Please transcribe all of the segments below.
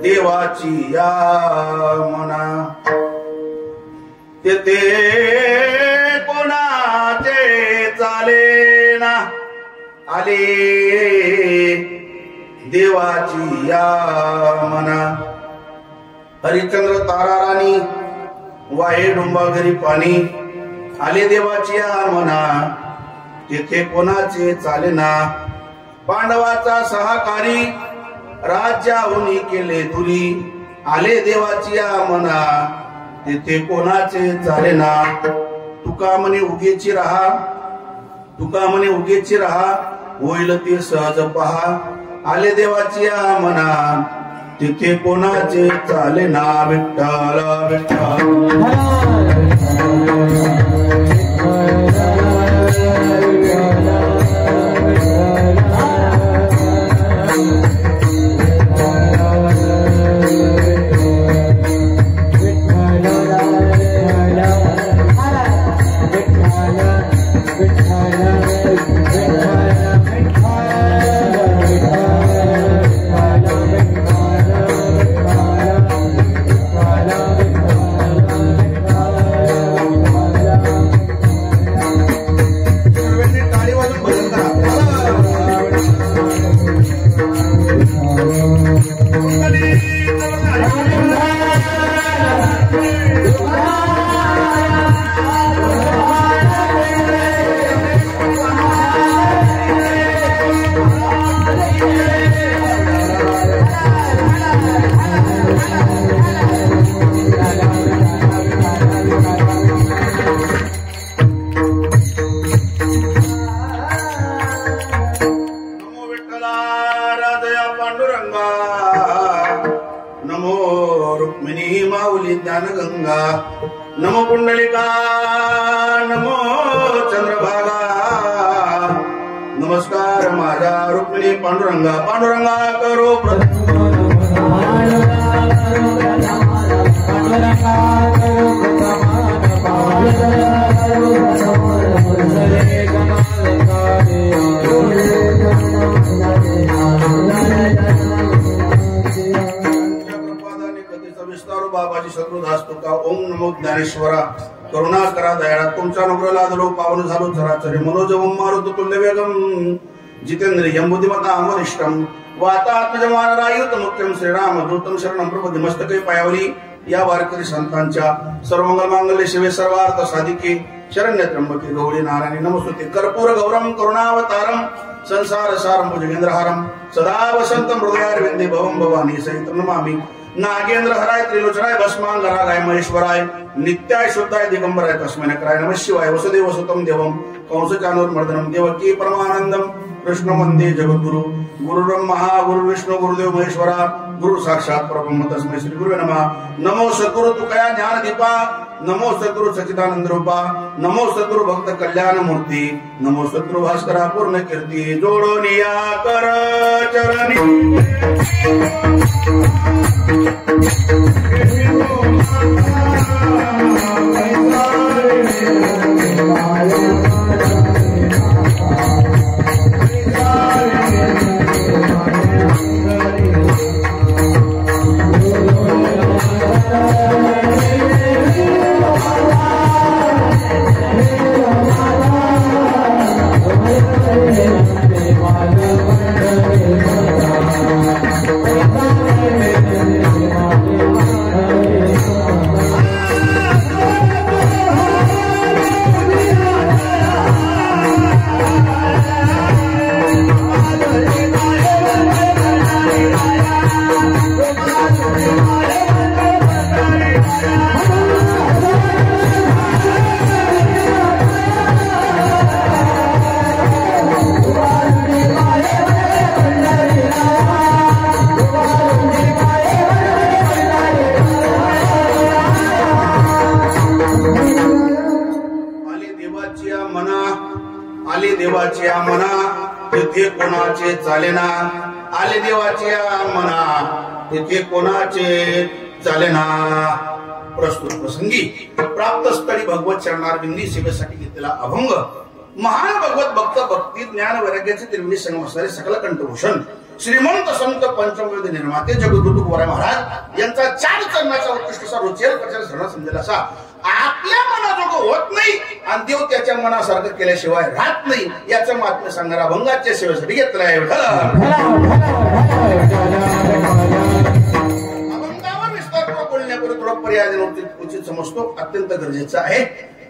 देवाची या मना तेथे कोणाचे चालेना आले देवाची या मना हरिश्चंद्र तारा राणी वाहे डोंबा घरी पाणी आले देवाची या मना तेथे कोणाचे चालेना पांडवाचा सहकारी राज्याहून केले दुरी आले देवाची या मना तेथे कोणाचे चालेना तुका म्हणे उगेची राहा तुका म्हणे उगेची राहा होईल ते सहज पहा आले देवाची या मना तिथे कोणाचे चालेना विठ्ठल विठ्ठल गंगा नमो पुंडलिका नमो चंद्रभागा नमस्कार माझा रुक्मिणी पांडुरंगा पांडुरंगा करो बाबाजी सद्गुरुदास तुका ओम नमो ज्ञानेश्वरा करुणा करा दयाळा तुमचा अनुग्रह लादलो पावन झालो चराचरी मनोजवम मारुत तुल्य वेगम जितेंद्रियं बुद्धिमतां वरिष्ठं वातात्मजमानरायुत मुख्यं श्रीराम दूतं शरणं प्रपद्ये मस्तके पायावली या वारकरी संतांच्या सर्वमंगल मांगल्ये शिवे सर्वार्थ साधिके शरण्य त्र्यंबके गौरी नारायणी नमस्तुते कर्पूर गौरम करुणावतारम संसार सारम भुजगेंद्रहारम सदा वसंतं हृदयारविंदे भवं भवानी सहितं नमामि नागेंद्र हराय त्रिलोचनाय भस्मांगरागाय महेश्वराय नित्याय शुद्धाय दिगंबराय तस्मै नकराय नमः शिवाय वसुदेव सुतं देवं कंसचाणूरमर्दनं देवकी परमानंदं कृष्ण वंदे जगद्गुरु गुरुर्ब्रह्मा गुरुर्विष्णु गुरुदेव महेश्वरा गुरु साक्षात परब्रह्म तस्मै श्री गुरुवे नमः नमो सद्गुरु तुकया ज्ञान दीपा नमो सद्गुरु सच्चिदानंद रूपा नमो सद्गुरु भक्त कल्याण मूर्ती नमो सद्गुरु भास्करा पूर्ण कीर्ती जोडोनिया कर चरणी Hare देवाचे चालेना, आले देवाचे मना तिथे कोणाचे चालेना. प्रस्तुत प्रसंगी प्राप्त स्थळी भगवत चरणारविंदी सेवेसाठी घेतलेला अभंग महान भगवत भक्त भक्ती ज्ञान वैराग्याचे त्रिवेणी संगम असणारे सकल कंठभूषण श्रीमंत संत पंचमवेद निर्माते जगद्गुरु गोरा महाराज यांचा 4 चरणाचा उत्कृष्ट असा रुचेल प्रचार सणा समजेल असा आपल्या मनाजोगं होत नाही आणि देव त्याच्या मनासारखं केल्याशिवाय राहत नाही याचं महात्म्य सांगणारा अभंगाच्या सेवेसाठी घेतला आहे. अभंगावर विस्तारपूर्वक बोलण्यापूर्वी थोडा पर्याय देणं उचित समजतो, अत्यंत गरजेचं आहे.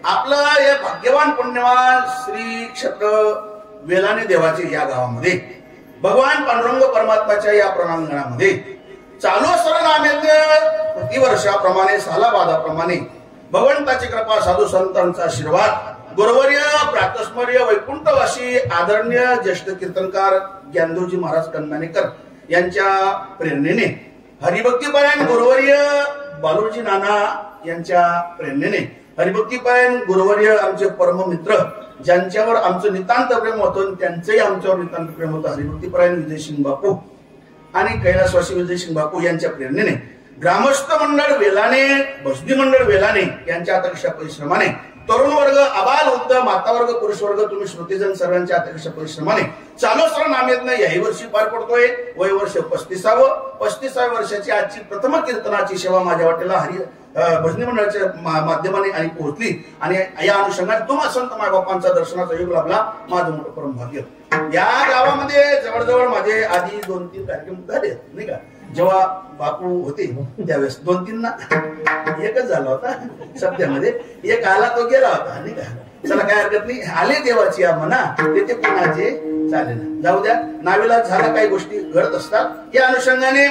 आपलं हे भाग्यवान पुण्यवान श्री क्षेत्र वेलाने देवाचे या गावामध्ये भगवान पांडुरंग परमात्माच्या या प्रणांगणामध्ये चालू सरनामेत प्रतिवर्षाप्रमाणे सालाबादाप्रमाणे भगवंताची कृपा साधू संतांचा आशीर्वाद गुरुवर्य प्रातस्मर्य वैकुंठवासी आदरणीय ज्येष्ठ कीर्तनकार ज्ञानदेवजी महाराज कन्नानेकर यांच्या प्रेरणेने हरिभक्तीपरायण गुरुवर्य बालूजी नाना यांच्या प्रेरणेने हरिभक्तीपरायण गुरुवर्य आमचे परम मित्र ज्यांच्यावर आमचं नितांत प्रेम होतं त्यांचंही आमच्यावर नितांत प्रेम होतं हरिभक्तीपरायण विजयसिंग बापू आणि कैलासवासी विजयसिंग बापू यांच्या प्रेरणेने ग्रामस्थ मंडळ वेलाने भजनी मंडळ वेलाने यांच्या अतिशय परिश्रमाने तरुण वर्ग आबाल वृद्ध माता वर्ग पुरुष वर्ग तुम्ही श्रोतेजन सर्वांच्या अतिशय परिश्रमाने चालू सरनामेतनं याही वर्षी पार पडतोय. वय वर्ष 35व्या वर्षाची आजची प्रथम कीर्तनाची सेवा माझ्या वाटेला भजनी मंडळाच्या माध्यमाने आणि पोहोचली आणि या अनुषंगाने तुम्हा संत मायबापांचा दर्शनाचा योग लाभला. माझं मोठं परम भाग्य. या गावामध्ये जवळजवळ माझे आधी 2-3 कार्यक्रम झाले नाही का. जेव्हा बापू होते त्यावेळेस 2-3 ना एकच झाला होता सप्त्यामध्ये, एक आला तो गेला होता नाही का. चला काय हरकत नाही, आले देवाची या म्हणा ते कोणाचे चालेल, जाऊ द्या. नावेला झाला काही गोष्टी घडत असतात. या अनुषंगाने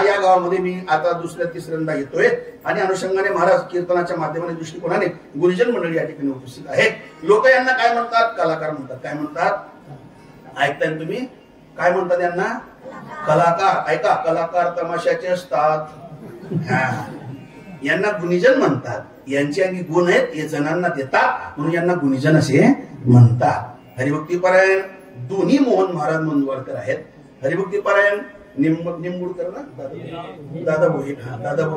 या गावामध्ये मी आता 2ऱ्या-3ऱ्यांदा येतोय आणि अनुषंगाने महाराज कीर्तनाच्या माध्यमाने दृष्टिकोनाने गुरुजन मंडळी या ठिकाणी उपस्थित आहेत. लोक यांना काय म्हणतात, कलाकार म्हणतात. काय म्हणतात ऐकताय तुम्ही, काय म्हणतात यांना, कलाकार. ऐका, कलाकार तमाशाचे असतात, यांना गुणीजन म्हणतात. यांचे आणि गुण आहेत हे जणांना देतात म्हणून यांना गुणीजन असे म्हणतात. हरिभक्तीपरायण दोन्ही मोहन महाराज मंजुळकर आहेत. हरिभक्तीपरायण निंबुडकर ना दादाभाऊ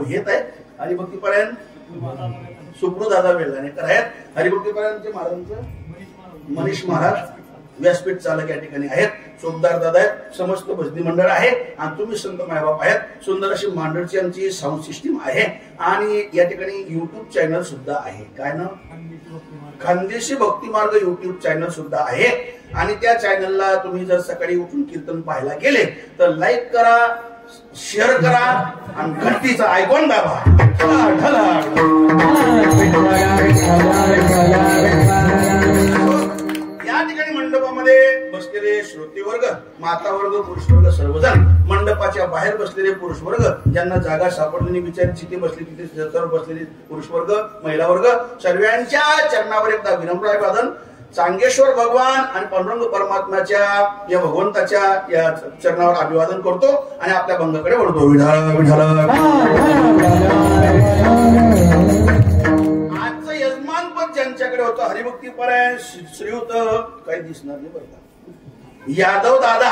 हेत आहेत. हरिभक्तीपरायण सुप्रू दादा वेलानेकर आहेत. हरिभक्तीपरायणचे महाराजांचं मनीष महाराज व्यासपीठ चालक या ठिकाणी आहेत. सोबदार दादा आहेत. समस्त भजनी मंडळ आहे आणि तुम्ही संत मायबाप आहेत. सुंदर अशी मांडळची आमची साऊंड सिस्टीम आहे आणि या ठिकाणी युट्यूब चॅनल सुद्धा आहे. काय ना, खानदेशी भक्ती मार्ग युट्यूब चॅनल सुद्धा आहे आणि त्या चॅनलला तुम्ही जर सकाळी उठून कीर्तन पाहायला गेले तर लाईक करा, शेअर करा आणि घंटीचा आयकॉन दाबा. या ठिकाणी मंडपामध्ये बसलेले श्रोते वर्ग, माता वर्ग, पुरुष वर्ग सर्वजण, मंडपाच्या बाहेर बसलेले पुरुष वर्ग, ज्यांना जागा सापडली नाही बिचारी जिथे बसली तिथे बसलेले पुरुष वर्ग, महिला वर्ग, सर्वांच्या चरणावर एकदा विनम्र अभिवादन. चांगेश्वर भगवान आणि पांडुरंग परमात्म्याच्या या भगवंताच्या या चरणावर अभिवादन करतो आणि आपल्या भंगाकडे वळतो. आजचं यजमानपद ज्यांच्याकडे होतं हरिभक्तीपरायण श्रीयुत काही दिसणार नाही बरं का, यादव दादा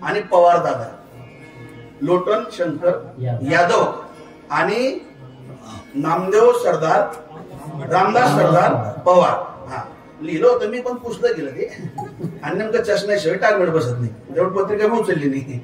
आणि पवार दादा, लोटन शंकर यादव आणि नामदेव सरदार, रामदास सरदार पवार. हा लिहिलं होतं मी पण पुस्तक गेलं ते आणि नेमकं चष्म्याशिवाय टाकमेट बसत नाही, जेवढ पत्रिका मी उचलली नाही.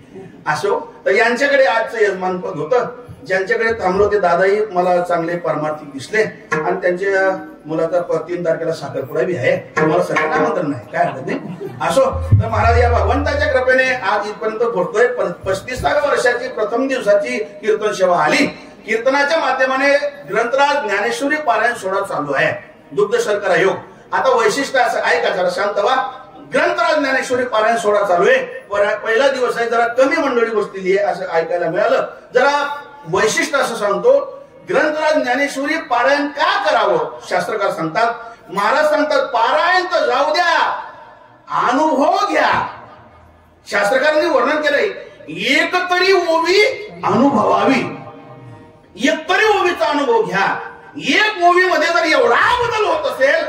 असो तर यांच्याकडे आजचं यजमानपद होतं. ज्यांच्याकडे थांबलो ते दादाही मला चांगले पारमार्थिक दिसले आणि त्यांच्या मुलाचा 3 तारखेला साखरपुडा बी आहे. तुम्हाला सगळ्यांना आमंत्रण नाही, काय हरकत नाही. असो तर महाराज या भगवंताच्या कृपेने आज इथपर्यंत पोहोचतोय. 35व्या वर्षाची प्रथम दिवसाची कीर्तन सेवा आली. कीर्तनाच्या माध्यमाने ग्रंथराज ज्ञानेश्वरी पारायण सोहळा चालू आहे. दुग्ध शर्करा योग. आता वैशिष्ट्य असं ऐका, जरा शांत व्हा. ग्रंथराज ज्ञानेश्वरी पारायण सोहळा चालू आहे. पहिला दिवस आहे, जरा कमी मंडळी बसलेली आहे असं ऐकायला मिळालं. जरा वैशिष्ट्य असं सांगतो, ग्रंथराज ज्ञानेश्वरी पारायण का करावं शास्त्रकार सांगतात. महाराज सांगतात पारायण तर जाऊ द्या, अनुभव घ्या. शास्त्रकारांनी वर्णन केलंय, एक तरी ओवी अनुभवावी, एक तरी ओवीचा अनुभव घ्या. एक ओवी मध्ये जर एवढा बदल होत असेल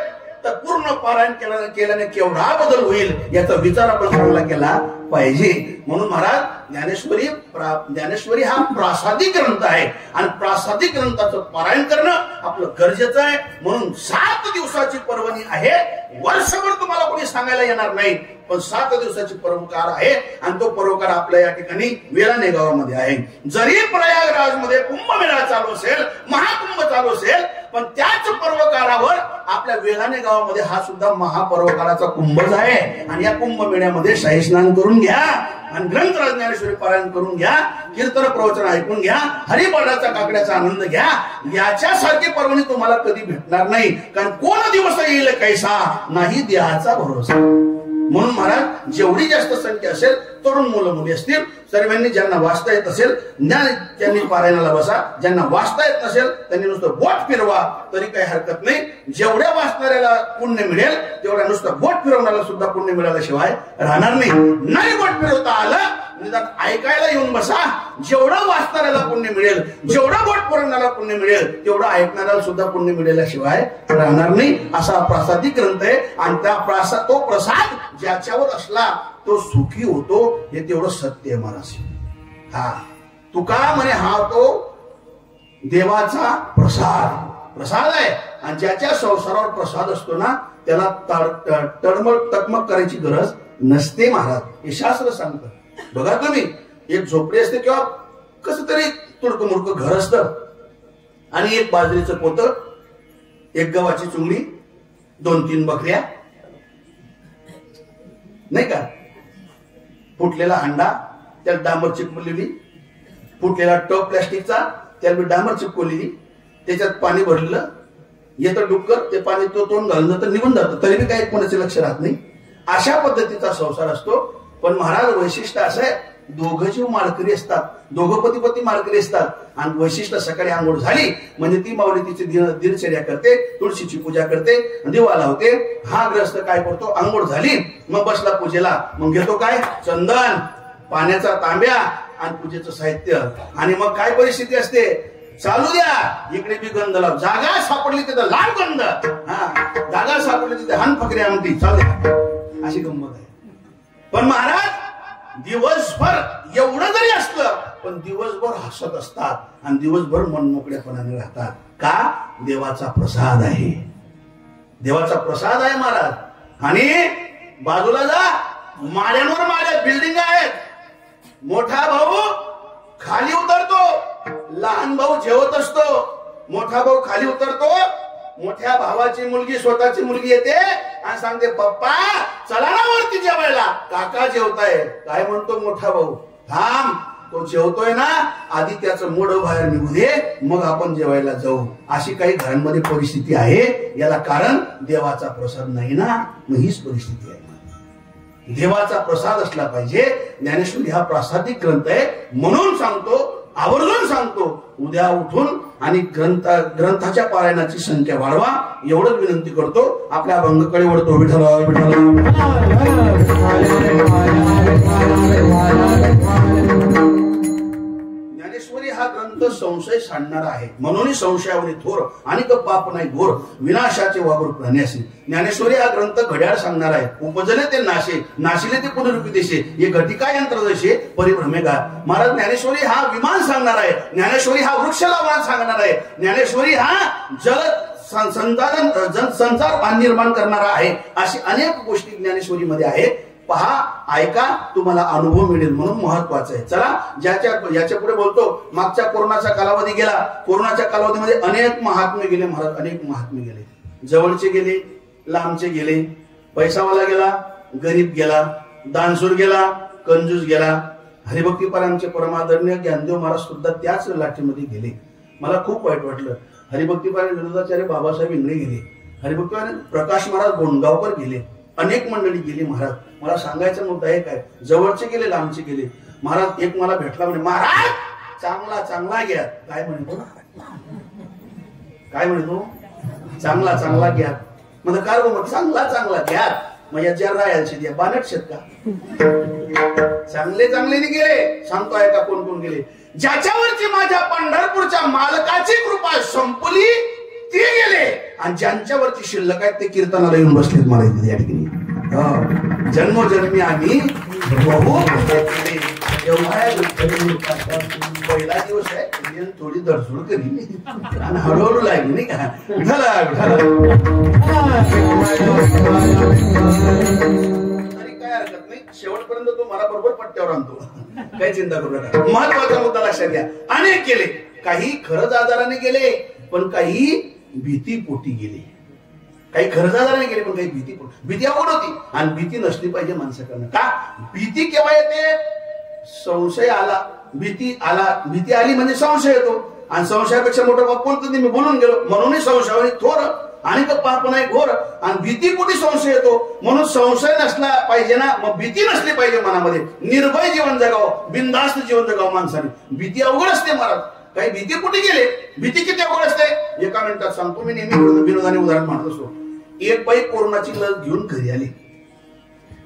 तर पूर्ण पारायण केल्याने केवढा बदल होईल याचा विचार आपण चांगला केला पाहिजे. म्हणून महाराज ज्ञानेश्वरी हा प्रासादिक ग्रंथ आहे आणि प्रासादिक ग्रंथाचं पारायण करणं आपलं गरजेचं आहे. म्हणून 7 दिवसाची पर्वणी आहे. वर्षभर तुम्हाला कोणी सांगायला येणार नाही, पण 7 दिवसाची पर्वकार आहे आणि तो पर्वकार आपल्या या ठिकाणी वेलाणे गावामध्ये आहे. जरी प्रयागराज मध्ये कुंभमेळा चालू असेल, महाकुंभ चालू असेल, पण त्याच पर्वकारावर आपल्या वेलाणे गावामध्ये हा सुद्धा महापर्वकाराचा कुंभच आहे. आणि या कुंभमेळ्यामध्ये शाही स्नान करून घ्या आणि ग्रंथराज ज्ञानेश्वरी पारायण करून घ्या, कीर्तन प्रवचन ऐकून घ्या, हरिपाठाचा काकड्याचा आनंद घ्या. याच्यासारखी पर्वणी तुम्हाला कधी भेटणार नाही, कारण कोण दिवस येईल कैसा नाही देहाचा भरोसा. म्हणून महाराज जेवढी जास्त संख्या असेल, तरुण मुलं मुली असतील, सर्वांनी ज्यांना वाचता येत असेल त्यांनी पारायणाला बसा. ज्यांना वाचता येत नसेल त्यांनी नुसतं बोट फिरवा तरी काही हरकत नाही. जेवढ्या वाचणाऱ्याला पुण्य मिळेल तेवढ्या नुसतं बोट फिरवण्याला सुद्धा पुण्य मिळाल्याशिवाय राहणार नाही. नाही बोट फिरवता आलं निदान ऐकायला येऊन बसा. जेवढं वाचणाऱ्याला पुण्य मिळेल, जेवढं बोट फिरवण्याला पुण्य मिळेल, तेवढं ऐकणाऱ्याला सुद्धा पुण्य मिळाल्याशिवाय राहणार नाही. असा प्रासादिक ग्रंथ आहे आणि त्या तो प्रसाद ज्याच्यावर असला तो सुखी होतो, हे तेवढं सत्य महाराज. हा तुका म्हणे हा तो देवाचा प्रसाद आहे आणि ज्याच्या संसारावर प्रसाद असतो ना त्याला तडमड करायची गरज नसते महाराज. हे शास्त्र सांगतं. बघा तुम्ही, एक झोपडी असते किंवा कसं तरी तुडकं मुडकं घर असतं आणि एक बाजरीचं पोतं, एक गव्हाची चुंगडी, 2-3 बकऱ्या, नाही का, फुटलेला हांडा, त्याला डांबर चिपकवलेली, फुटलेला टप प्लॅस्टिकचा, त्याला डांबर चिपकवलेली, त्याच्यात पाणी भरलेलं, येतं डुक्कर, ते पाणी तो तोंड घालून जातं, निघून जातं, तरी बी काही कोणाचे लक्ष राहत नाही. अशा पद्धतीचा संसार असतो. पण महाराज वैशिष्ट्य असं आहे, दोघं जीव माळकरी असतात, दोघं पती माळकरी असतात. आणि वैशिष्ट्य सकाळी आंघोळ झाली म्हणजे ती माऊली तिची दिनचर्या करते, तुळशीची पूजा करते, दिवा लावते. हा ग्रस्त काय करतो, आंघोळ झाली मग बसला पूजेला, मग घेतो काय, चंदन, पाण्याचा तांब्या आणि पूजेचं साहित्य. आणि मग काय परिस्थिती असते, चालू द्या, इकडे बी गंध लाव, जागा सापडली तिथं लाल गंध, जागा सापडली तिथे हान फकरी आमटी, चालू द्या, अशी गंमत आहे. पण महाराज दिवसभर एवढं जरी असलं पण दिवसभर हसत असतात आणि दिवसभर मनमोकळेपणाने राहतात. का, देवाचा प्रसाद आहे, देवाचा प्रसाद आहे महाराज. आणि बाजूला जा, माळ्यांवर माळ्या बिल्डिंग आहेत, मोठा भाऊ खाली उतरतो, लहान भाऊ जेवत असतो, मोठा भाऊ खाली उतरतो, मोठ्या भावाची मुलगी स्वतःची मुलगी येते आणि सांगते, पप्पा चला ना वरती जेवायला, काका जेवताय. काय म्हणतो मोठा भाऊ, थांब, तो जेवतोय ना, आधी त्याचं मोडं बाहेर निघू दे, मग आपण जेवायला जाऊ. अशी काही घरांमध्ये परिस्थिती आहे. याला कारण देवाचा प्रसाद नाही ना, मग हीच परिस्थिती आहे. देवाचा प्रसाद असला पाहिजे. ज्ञानेश्वरी हा प्रासादिक ग्रंथ आहे. म्हणून सांगतो, आवर्जून सांगतो, उद्या उठून आणि ग्रंथाच्या पारायणाची संख्या वाढवा, एवढंच विनंती करतो. आपल्या अभंगाकडे वळतो. विठ्ठला ज्ञानेश्वरी हा ग्रंथ संशय सांडणारा आहे. म्हणून संशयावरी थोर आणि पाप नाही घोर, विनाशाचे वापर प्राण्यासी. ज्ञानेश्वरी हा ग्रंथ घड्याळ सांगणार आहे. उपजले ते नाशे, नाशिले ते पुनरुपी देशे, हे घटिका यंत्र जसे परिभ्रमेगा. महाराज ज्ञानेश्वरी हा विमान सांगणार आहे. ज्ञानेश्वरी हा वृक्ष लावणार सांगणार आहे. ज्ञानेश्वरी हा संसार निर्माण करणारा आहे. अशी अनेक गोष्टी ज्ञानेश्वरीमध्ये आहेत. पहा, ऐका, तुम्हाला अनुभव मिळेल. म्हणून महत्वाचं आहे. चला, याच्या पुढे बोलतो. मागच्या कोरोनाचा कालावधी गेला. कोरोनाच्या कालावधीमध्ये अनेक महात्मे गेले महाराज, अनेक महात्मे गेले. जवळचे गेले, लांबचे गेले, पैसावाला गेला, गरीब गेला, दानशूर गेला, कंजूस गेला. हरिभक्तीपरांचे परमादरणीय ज्ञानदेव महाराज सुद्धा त्याच लाठीमध्ये गेले. मला खूप वाईट वाटलं. हरिभक्तीपरायण विनोदाचार्य बाबासाहेब इंगळे गेले, हरिभक्तीपरायण प्रकाश महाराज गोंडगावकर गेले, अनेक मंडळी गेली महाराज. मला सांगायचा मुद्दा आहे काय, जवळचे गेले, लांबचे गेले. महाराज एक मला भेटला, म्हणे, महाराज चांगला चांगला घ्या. काय म्हणतो, काय म्हणतो, चांगला चांगला घ्या. म्हणजे काय मग चांगला चांगला घ्या. मग याच्या राहायचे द्या बानट शेत का, चांगले चांगले गेले. सांगतो आहे का कोण कोण गेले. ज्याच्यावरची माझ्या पंढरपूरच्या मालकाची कृपा संपली ते गेले आणि ज्यांच्यावरती शिल्लक आहेत ते कीर्तनाला येऊन बसलेत मला इथे या ठिकाणी. जन्मोजन्मी आम्ही पहिला दिवस आहे थोडी दडसूड करी आणि हळूहळू लागली नाही का. काय हरकत नाही, शेवटपर्यंत तो मला बरोबर पट्ट्यावर आणतो, काही चिंता करू नका. महत्वाचा मुद्दा लक्षात घ्या. अनेक गेले, काही खरंच आजाराने गेले पण काही भीतीपोटी गेले. काही खरंच आजाराने गेले पण काही भीतीपोटी. भीती अवघड होती आणि भीती नसली पाहिजे माणसाकडनं. का भीती केव्हा येते? संशय आला, भीती आली म्हणजे संशय येतो आणि संशयापेक्षा मोठं बाप कोणतं ते मी बोलून गेलो. म्हणूनही संशयावर थोर आणि पाप नाही घोर आणि भीती कुठे संशय येतो. म्हणून संशय नसला पाहिजे ना, मग भीती नसली पाहिजे मनामध्ये. निर्भय जीवन जगावं, बिनधास्त जीवन जगावं माणसाने. भीती अवघड असते महाराज. काही भीती कुठे गेले? भीती किती अवघड असते एका मिनिटात सांगतो. मी नेहमी विनोदाने उदाहरण म्हणत असतो. एक बाई कोरोनाची लस घेऊन घरी आली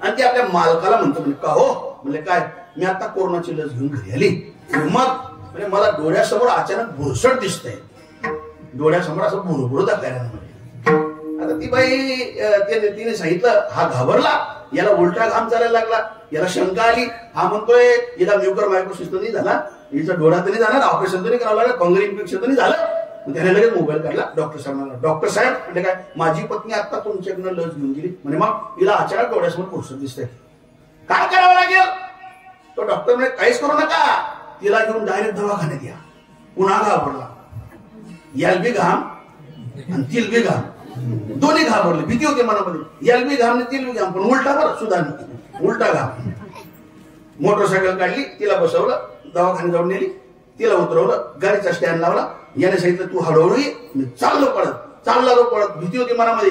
आणि ती आपल्या मालकाला म्हणतो, म्हणजे का हो? म्हणजे काय, मी आता कोरोनाची लस घेऊन घरी आली. मग म्हणजे मला डोळ्यासमोर अचानक भुरसट दिसतंय, डोळ्यासमोर असं भुरभुर दाखवायला. आता ती बाई तिने सांगितलं, हा घाबरला, याला उलटा घाम चालायला लागला, याला शंका आली. हा म्हणतोय याला म्युकर मायक्रोसिस नाही झाला, हिचा डोळा तरी जाणार, ऑपरेशन तरी करावं लागलं, फंगल इन्फेक्शन तरी झालं. त्याने लगेच मोबाईल काढला, डॉक्टर साहेबांना. डॉक्टर साहेब म्हणजे काय, माझी पत्नी आता तुमच्याकडनं लस घेऊन गेली म्हणजे मग हिला अचानक डोळ्यासमोर पुरसत दिसतंय, काय करावं लागेल? तो डॉक्टर म्हणजे काहीच करू नका, तिला घेऊन डायरेक्ट दवाखान्यात या. पुन्हा घाबरला, यालबी घाम आणि तिलबी घाम, दोन्ही घाबरले. भीती होते मनामध्ये, यालबी घाम आणि तिलबी घाम, पण उलटा बरं सुद्धा उलटा घाम. मोटरसायकल काढली, तिला बसवलं, दवाखान्यात जाऊन नेली, तिला उतरवलं, गाडीचा स्टँड लावला. याने सांगितलं तू हळूहळू ये. मी चाललो पळत. भीती होती मनामध्ये.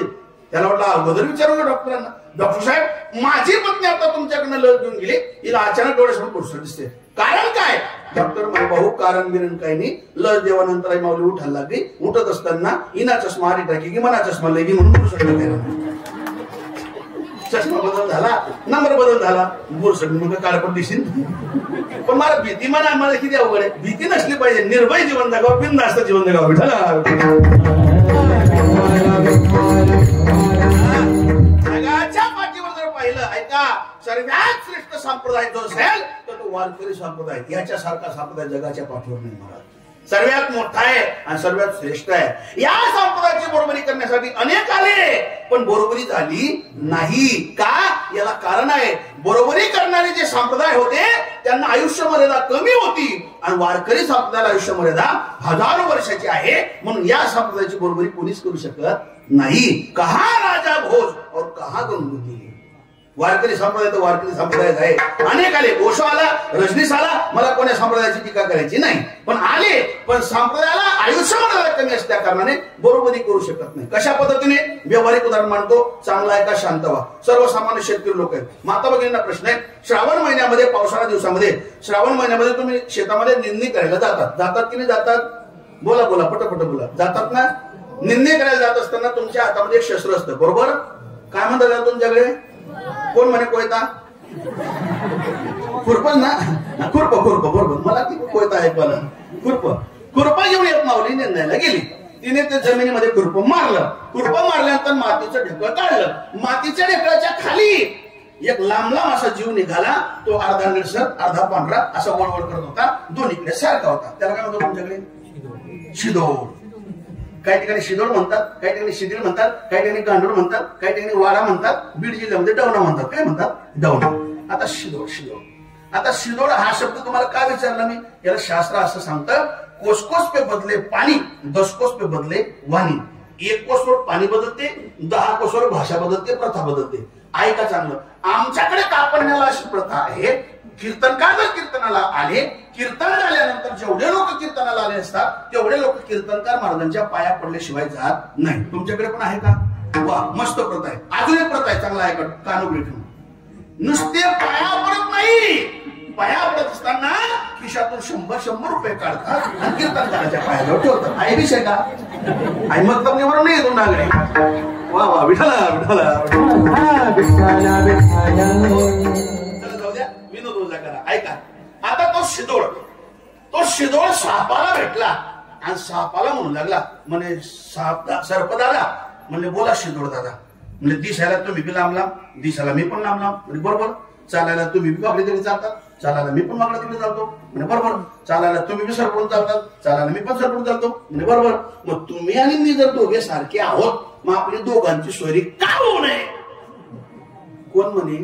त्याला वाटलं अगोदर विचारू डॉक्टरांना, डॉक्टर साहेब माझी पत्नी आता तुमच्याकडनं लस घेऊन गेली, हिला अचानक डोळ्यासमोर पुरसट दिसते, कारण काय? डॉक्टर म्हणे भाऊ कारण बिरण काही नाही, लस देवानंतर आई माऊली उठायला लागली, उठत असताना इना चष्मा आरी टाकी की मना चष्मा लगी म्हणून पुरसट लागला. चष्मा बदल झाला, नंबर बदल झाला, पुरसट मग काळपट दिसेल. पण मला भीती म्हणा, मला किती अवघड आहे. भीती नसली पाहिजे, निर्भय जीवन जगावं, बिनधास्त जीवन जगावं. जगाच्या पाठीवर जर पाहिलं, ऐका, सर्वात श्रेष्ठ संप्रदाय जो असेल तर तो वारकरी संप्रदाय. याच्यासारखा संप्रदाय जगाच्या पाठीवर नाही महाराज. सर्वात मोठा आहे आणि सर्वात श्रेष्ठ आहे. या संप्रदायाची बरोबरी करण्यासाठी अनेक आले पण बरोबरी झाली नाही. का? याला कारण आहे, बरोबरी करणारे जे संप्रदाय होते त्यांना आयुष्य मर्यादा कमी होती आणि वारकरी संप्रदायाला आयुष्य मर्यादा हजारो वर्षाची आहे. म्हणून या संप्रदायाची बरोबरी कोणीच करू शकत नाही. कहा राजा भोज और कहा गंगोत्री. वारकरी संप्रदाय तर वारकरी संप्रदाय आहे. अनेक आले, ओशो आला, रजनीश आला, मला कोण्या संप्रदायाची टीका करायची नाही, पण आले पण संप्रदायाला आयुष्य मर्यादा कमी असल्या कारणाने बरोबरी करू शकत नाही. कशा पद्धतीने? व्यावहारिक उदाहरण मानतो, चांगला आहे का शांत व्हा. सर्वसामान्य शेतकरी लोक आहेत. माता भगिनींना प्रश्न आहे, श्रावण महिन्यामध्ये, पावसाळा दिवसामध्ये, श्रावण महिन्यामध्ये तुम्ही शेतामध्ये निंदणी करायला जातात की नाही जातात? बोला पटपट बोला. जातात ना? निंदणी करायला जात असताना तुमच्या हातामध्ये एक शस्त्र असतं, बरोबर? काय म्हणतात तुमच्याकडे? कोण म्हणे कोयता? खुरपच ना? खुरप बरोबर. मला ती कोयता ऐकवायला. खुरपा घेऊन येत माऊली निंदायला गेली. तिने ते जमिनीमध्ये खुरप मारल्यानंतर मातीचं ढेकळं काढलं. मातीच्या ढेकळाच्या खाली एक लांब असा जीव निघाला. तो अर्धा निळसर अर्धा पांढरा असा वळवळ करत होता, दोन्हीकडे सारखा होता. त्याला काय म्हणतो तुमच्याकडे? शिदोड. काही ठिकाणी शिदोड म्हणतात, काही ठिकाणी शिदीळ म्हणतात, काही ठिकाणी गांडूळ म्हणतात, काही ठिकाणी वाडा म्हणतात, बीड जिल्ह्यामध्ये डवणा म्हणतात. काय म्हणतात? डवणा. आता शिदोड हा शब्द तुम्हाला का विचारला मी? याला शास्त्र असं सांगतं, कोसकोस पे बदले पाणी, 10 कोस पे बदले वाणी. 1 कोसवर पाणी बदलते, 10 कोसवर भाषा बदलते, प्रथा बदलते. ऐका चांगलं, आमच्याकडे कापण्याला अशी प्रथा आहे, कीर्तनकार जर कीर्तनाला आले, कीर्तन झाल्यानंतर जेवढे लोक कीर्तनाला आले असतात तेवढे लोक कीर्तनकार महाराजांच्या पाया पडल्याशिवाय जात नाही. तुमच्याकडे पण आहे का? वा, मस्त प्रथा आहे. अजून एक प्रथा आहे, चांगला आहे, कानोगडी ठेवून. नुसते पाया पडत नाही, पाया पडत असताना खिशातून 100 रुपये काढतात आणि कीर्तनकाराच्या पायाजवळ ठेवतात. आहे विषय का? आई मग तमनीवर नाही येतो नागरे. वा विठाला. जाऊ द्या, विनोद करा. ऐका, आता तो शिदोळ सापाला भेटला आणि सापाला म्हणू लागला, म्हणे सर्पदादा, म्हणजे बोला शिदोड दादा, म्हणजे दिसायला तुम्ही बी लांब लांब, दिसायला मी पण लांब लांब, म्हणजे बरोबर. चालायला तुम्ही बी वाकडे तिकडे चालतात, चालायला मी पण वाकडे तिकडे चालतो, म्हणजे बरोबर. चालायला तुम्ही बी सरपडून चालतात, चालायला मी पण सरपडून चालतो, म्हणजे बरोबर. मग तुम्ही आणि मी जर दोघे सारखे आहोत, मग आपली दोघांची सोयरी का होऊ नये? कोण म्हणे?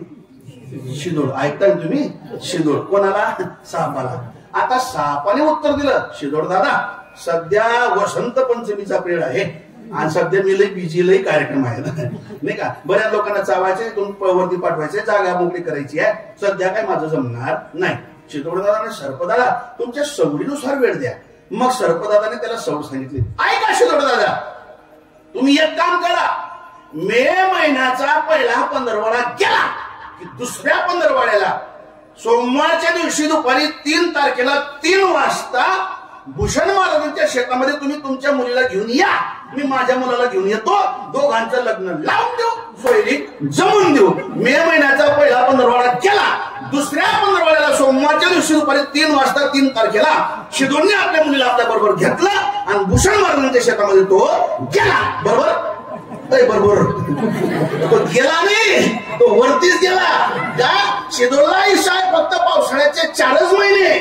शिदोड. ऐकताय तुम्ही? शिदोड. कोणाला? सापाला. आता सापाने उत्तर दिलं, शिदोड दादा, सध्या वसंत पंचमीचा पिरियड आहे आणि सध्या मी लई बिजी, लई कार्यक्रम आहे नाही का, बऱ्याच लोकांना चावायचे, वरती पाठवायचे, जागा मोकळी करायची आहे, सध्या काय माझं जमणार नाही. शिदोड दादाने सर्पदादा तुमच्या सवडीनुसार वेळ द्या. मग सर्पदादाने त्याला सवड सांगितली, ऐका शिदोड दादा, तुम्ही एक काम करा, मे महिन्याचा पहिला पंधरवडा गेला की दुसऱ्या पंधरवड्याला सोमवारच्या दिवशी दुपारी 3 तारखेला 3 वाजता भूषण महाराजांच्या शेतामध्ये तुम्ही तुमच्या मुलीला घेऊन या, मी माझ्या मुलाला घेऊन येतो, दोघांचं लग्न लावून देऊ, सोयरी जमून देऊ. मे महिन्याचा पहिला पंधरवडा गेला, दुसऱ्या पंधरवड्याला सोमवारच्या दिवशी दुपारी 3 वाजता 3 तारखेला शिदोडने आपल्या मुलीला आपल्या बरोबर घेतला आणि भूषण महाराजांच्या शेतामध्ये तो गेला. बरोबर बरोबर. तो गेला नाही, तो वरतीच गेला. का? शिदोडला इशा फक्त पावसाळ्याचे 4च महिने,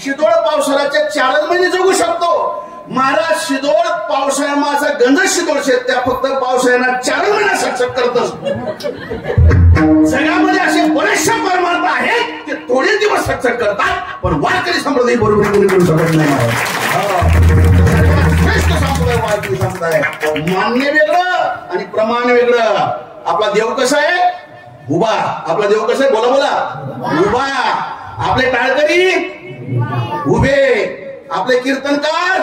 शिदोड पावसाळ्याचे 4च महिने जगू शकतो. महाराज शिदोड पावसाळ्या माझा गंध शिदोड शेत त्या फक्त पावसाळ्याला 4 महिना सक्षम करत असतो. जगामध्ये असे बरेचसे परमार्थ आहेत ते थोडे दिवस सक्षम करतात, पण वारकरी संप्रदाय बरोबर कोणी करू शकत नाही. श्रेष्ठ संप्रदाय वारकरी संप्रदाय. मान्य वेगळं आणि प्रमाण वेगळं. आपला देव कसा आहे? उभा. आपला देव कसा आहे? बोला बोला. उभा. आपले टाळकरी उभे, आपले कीर्तनकार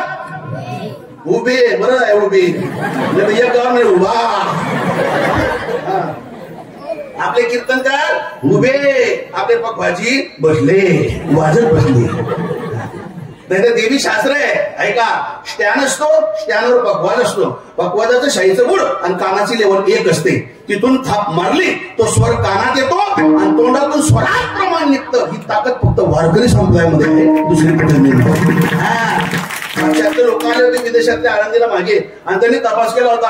उभे. बरं आहे उभे, एक गाव नाही उभा. आपले कीर्तनकार उभे, आपले पखवाजी बसले, वाजत बसले. नाही तर देवी शास्त्र आहे, ऐका, स्टॅन असतो, स्टॅनवर पखवाज असतो, पखवाजाचं शाईचं बुड आणि कानाची लेवल 1 असते. तिथून थाप मारली तो स्वर कानात येतो आणि तोंडातून स्वरात प्रमाण निघतं. ही ताकद फक्त वारकरी संप्रदायामध्ये आहे, दुसरी कुठे नाही. पाश्चात्य लोक आले होते विदेशातल्या आळंदीला मागे आणि त्यांनी तपास केला होता,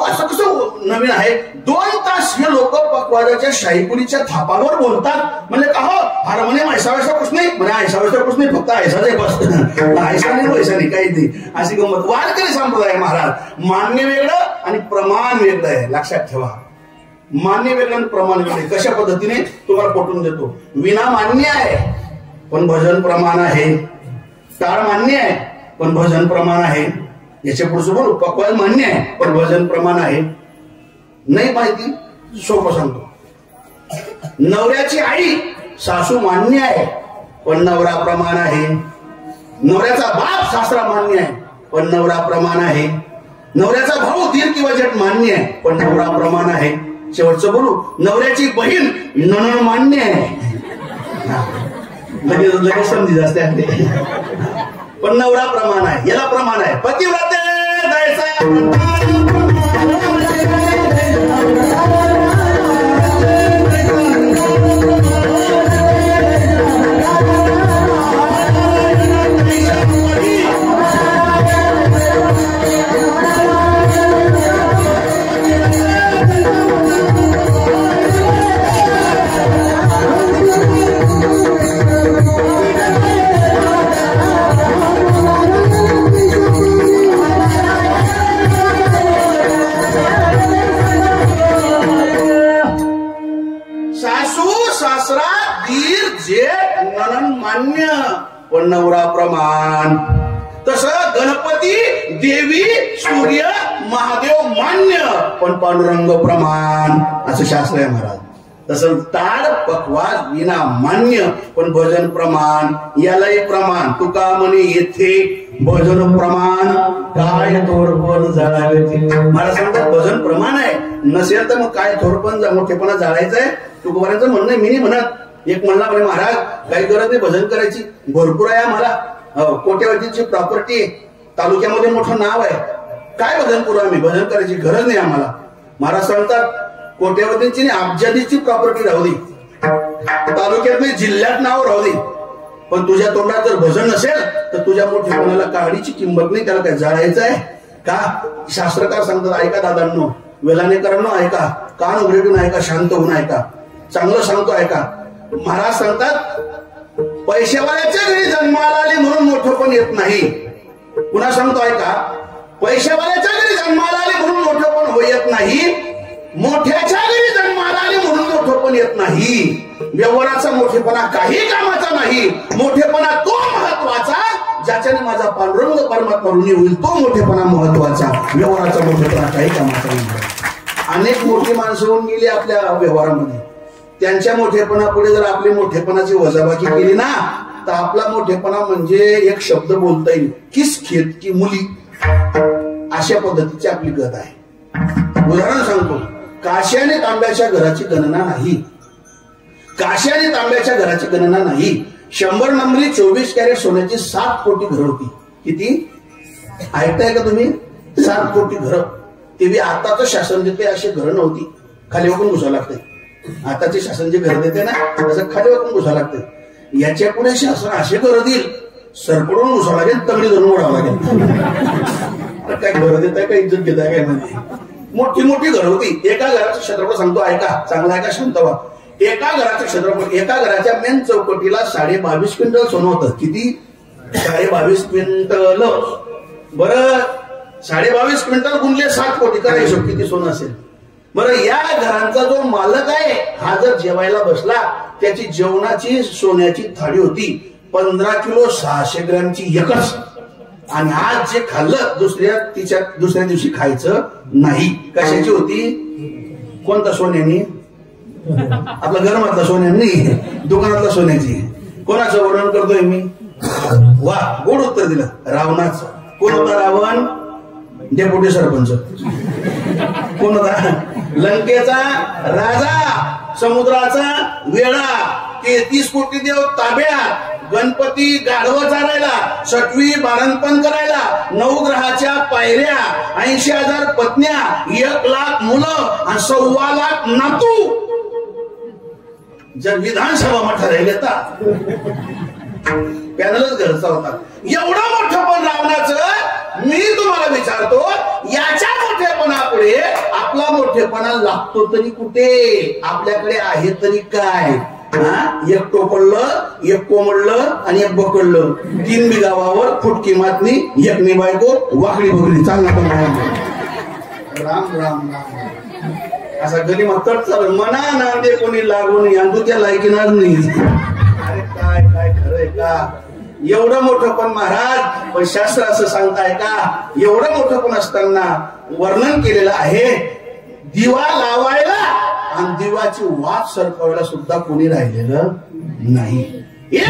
असं कसं नवीन आहे. 2 तास हे लोक पखवाजाच्या शाईपुरीच्या थापांवर बोलतात. म्हणजे का हो हार्मोनियम ऐसा वैसा कुछ नाही, म्हणजे ऐसा वैसा कुछ नाही, फक्त ऐसाच आहे बस, ऐसा नाही वैसा नाही काही नाही. अशी गंमत. वारकरी संप्रदाय महाराज. मान्य वेगळं आणि प्रमाण वेगळं आहे, लक्षात ठेवा. मान्य वेगळं आणि प्रमाण वेगळे. कशा पद्धतीने तुम्हाला पटवून देतो. विना मान्य आहे पण भजन प्रमाण आहे, टाळ मान्य आहे पण भजन प्रमाण आहे. याच्या पुढचं बोलू. पक्वाज मान्य आहे पण भजन प्रमाण आहे. नाही माहिती? सोपं सांगतो. नवऱ्याची आई सासू मान्य आहे पण नवरा प्रमाण आहे. नवऱ्याचा बाप सासरा मान्य आहे पण नवरा प्रमाण आहे. नवऱ्याचा भाऊ दीर किंवा जेठ मान्य आहे पण नवरा प्रमाण आहे. शेवटचं बोलू. नवऱ्याची बहीण नणंद मान्य आहे, लगेच समजी असते पण नवरा प्रमाण आहे. याला प्रमाण आहे. पतिव्रते मान्य पण नवरा प्रमाण. तसं गणपती देवी सूर्य महादेव मान्य पण पांडुरंग प्रमाण, असं शास्त्र आहे महाराज. तसं टाळ पखवाज विना मान्य पण भजन प्रमाण. यालाही प्रमाण. तुका म्हणे येथे भजन प्रमाण काय थोरपण जाळावे. मला सांगतात भजन प्रमाण आहे, नसेल तर मग काय थोरपण मोठेपणा जाळायचंय. तुकोबारांचं म्हणणं मी नाही म्हणत. एक म्हणला म्हणे महाराज काही गरज नाही भजन करायची, भरपूर आहे आम्हाला, कोट्यावधीची प्रॉपर्टी, तालुक्यामध्ये मोठं नाव आहे, काय भजन करू आम्ही, भजन करायची गरज नाही आम्हाला. महाराज सांगतात कोट्यावधींची अब्जाधीची प्रॉपर्टी राहू दे, तालुक्यात नाही जिल्ह्यात नाव राहू दे, पण तुझ्या तोंडात जर भजन नसेल तर तुझ्या मोठेपणाला काडीची किंमत नाही. त्याला काय जाळायचं आहे का? शास्त्रकार सांगतात, ऐका दादांनो, वेलानेकरांनो ऐका, कान उघडून ऐका, शांत होऊन ऐका, चांगलं सांगतो ऐका. महाराज सांगतात, पैशावाल्याच्या घरी जन्माला आले म्हणून मोठं पण येत नाही. पुन्हा सांगतो ऐका, पैशावाल्याच्या घरी जन्माला आले म्हणून मोठं पण येत नाही, मोठ्याच्या घरी जन्माला आले म्हणून मोठं पण येत नाही. व्यवहाराचा मोठेपणा काही कामाचा नाही. मोठेपणा तो महत्वाचा ज्याच्याने माझा पांडुरंग परमात्मा ऋणी होईल, तो मोठेपणा महत्वाचा. व्यवहाराचा मोठेपणा काही कामाचा नाही. अनेक मोठी माणसं होऊन गेली आपल्या व्यवहारामध्ये. त्यांच्या मोठेपणापुढे जर आपली मोठेपणाची वजाबाकी केली ना, तर आपला मोठेपणा म्हणजे एक शब्द बोलता येईल, किस खेत की मुली, अशा पद्धतीची आपली गत आहे. उदाहरण सांगतो, काशी आणि तांब्याच्या घराची गणना नाही. काशी आणि तांब्याच्या घराची गणना नाही. 100 नंबरी 24 कॅरेट सोन्याची 7 कोटी घरं होती. किती ऐकताय का तुम्ही? 7 कोटी घरं. ते बी आताच शासन देते अशी घरं नव्हती. खाली वाकून घुसावं लागते. आताचे शासन जे घर देते ना, तसं खाली वाकून घुसावं लागतं. याच्या पुढे शासन असे घरं देईल, सरपडून घुसावं लागेल, तगडी धरून ओढावं लागेल. काय घरं देताय का इज्जत घेताय काय मध्ये? मोठी मोठी घरं होती. एका घराचं क्षेत्रफळ सांगतो ऐका, चांगला ऐका, शांत व्हा. एका घराचं क्षेत्रफळ, एका घराच्या मेन चौकटीला 22.5 क्विंटल सोनं होतं. किती? 22.5 क्विंटल. बरं, 22.5 क्विंटल गुणले 7 कोटी, करा हिशोब किती सोनं असेल. बरं, या घरांचा जो मालक आहे हा जर जेवायला बसला, त्याची जेवणाची सोन्याची थाळी होती 15 किलो 600 ग्रॅमची एकच. आणि आज जे खाल्लं दुसऱ्या दिवशी खायचं नाही. कशाची होती? कोणता? सोन्यानी. आपला घरमातला सोन्यानी, दुकानातला सोन्याची. कोणाचं वर्णन करतोय मी? वा, गोड उत्तर दिलं, रावणाचं. कोण होता रावण? डेप्युटी सरपंच. कोण होता? लंकेचा राजा, समुद्राचा वेळा, 33 कोटी देव ताब्यात, गणपती गाढवं चारायला, 6वी बाळंतपण करायला, 9 ग्रहाच्या पायऱ्या, 80,000 पत्न्या, 1 लाख मुलं आणि 1.25 लाख नातू. जर विधानसभा मोठा राहिले तर पॅनलच घरचा होता. एवढं मोठं पण रावणाचं. मी तुम्हाला विचारतो, याच्या मोठेपणापुढे आपला मोठेपणा लागतो तरी कुठे? आपल्याकडे आहे तरी काय? एक टोपडलं, एक कोंबडलं आणि एक बकडलं. 3 बिगावावर फुटकी मातनी, एक निबायको, वाकडी बकरी. चालणार पण राम राम राम. असा गली मात्र चालू मना नांदे कोणी लागून यांदू त्या लायकीनाच नाही. अरे काय काय खरंय का? एवढं मोठं पण महाराज, पण शास्त्र असं सांगताय का? एवढं मोठं पण असताना वर्णन केलेलं आहे, दिवा लावायला आणि दिवाची वाट सरकवायला सुद्धा कोणी राहिलेलं नाही. एक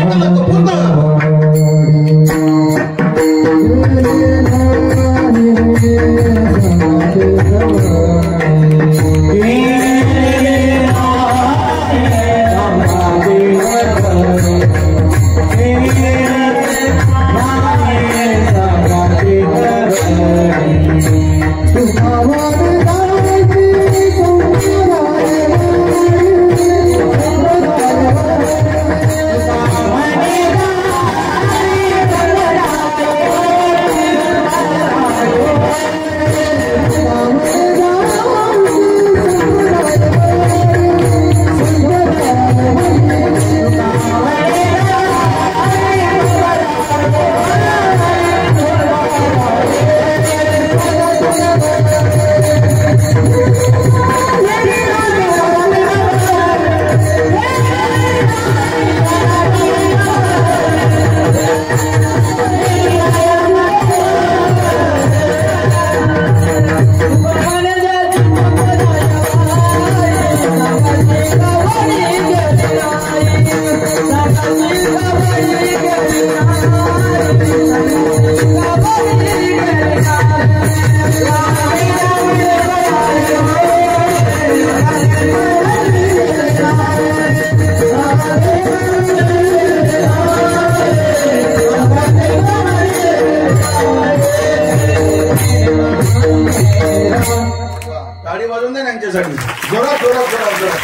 टाळी वाजवून द्या यांच्यासाठी. जोरात जोरात जोरात जोरात.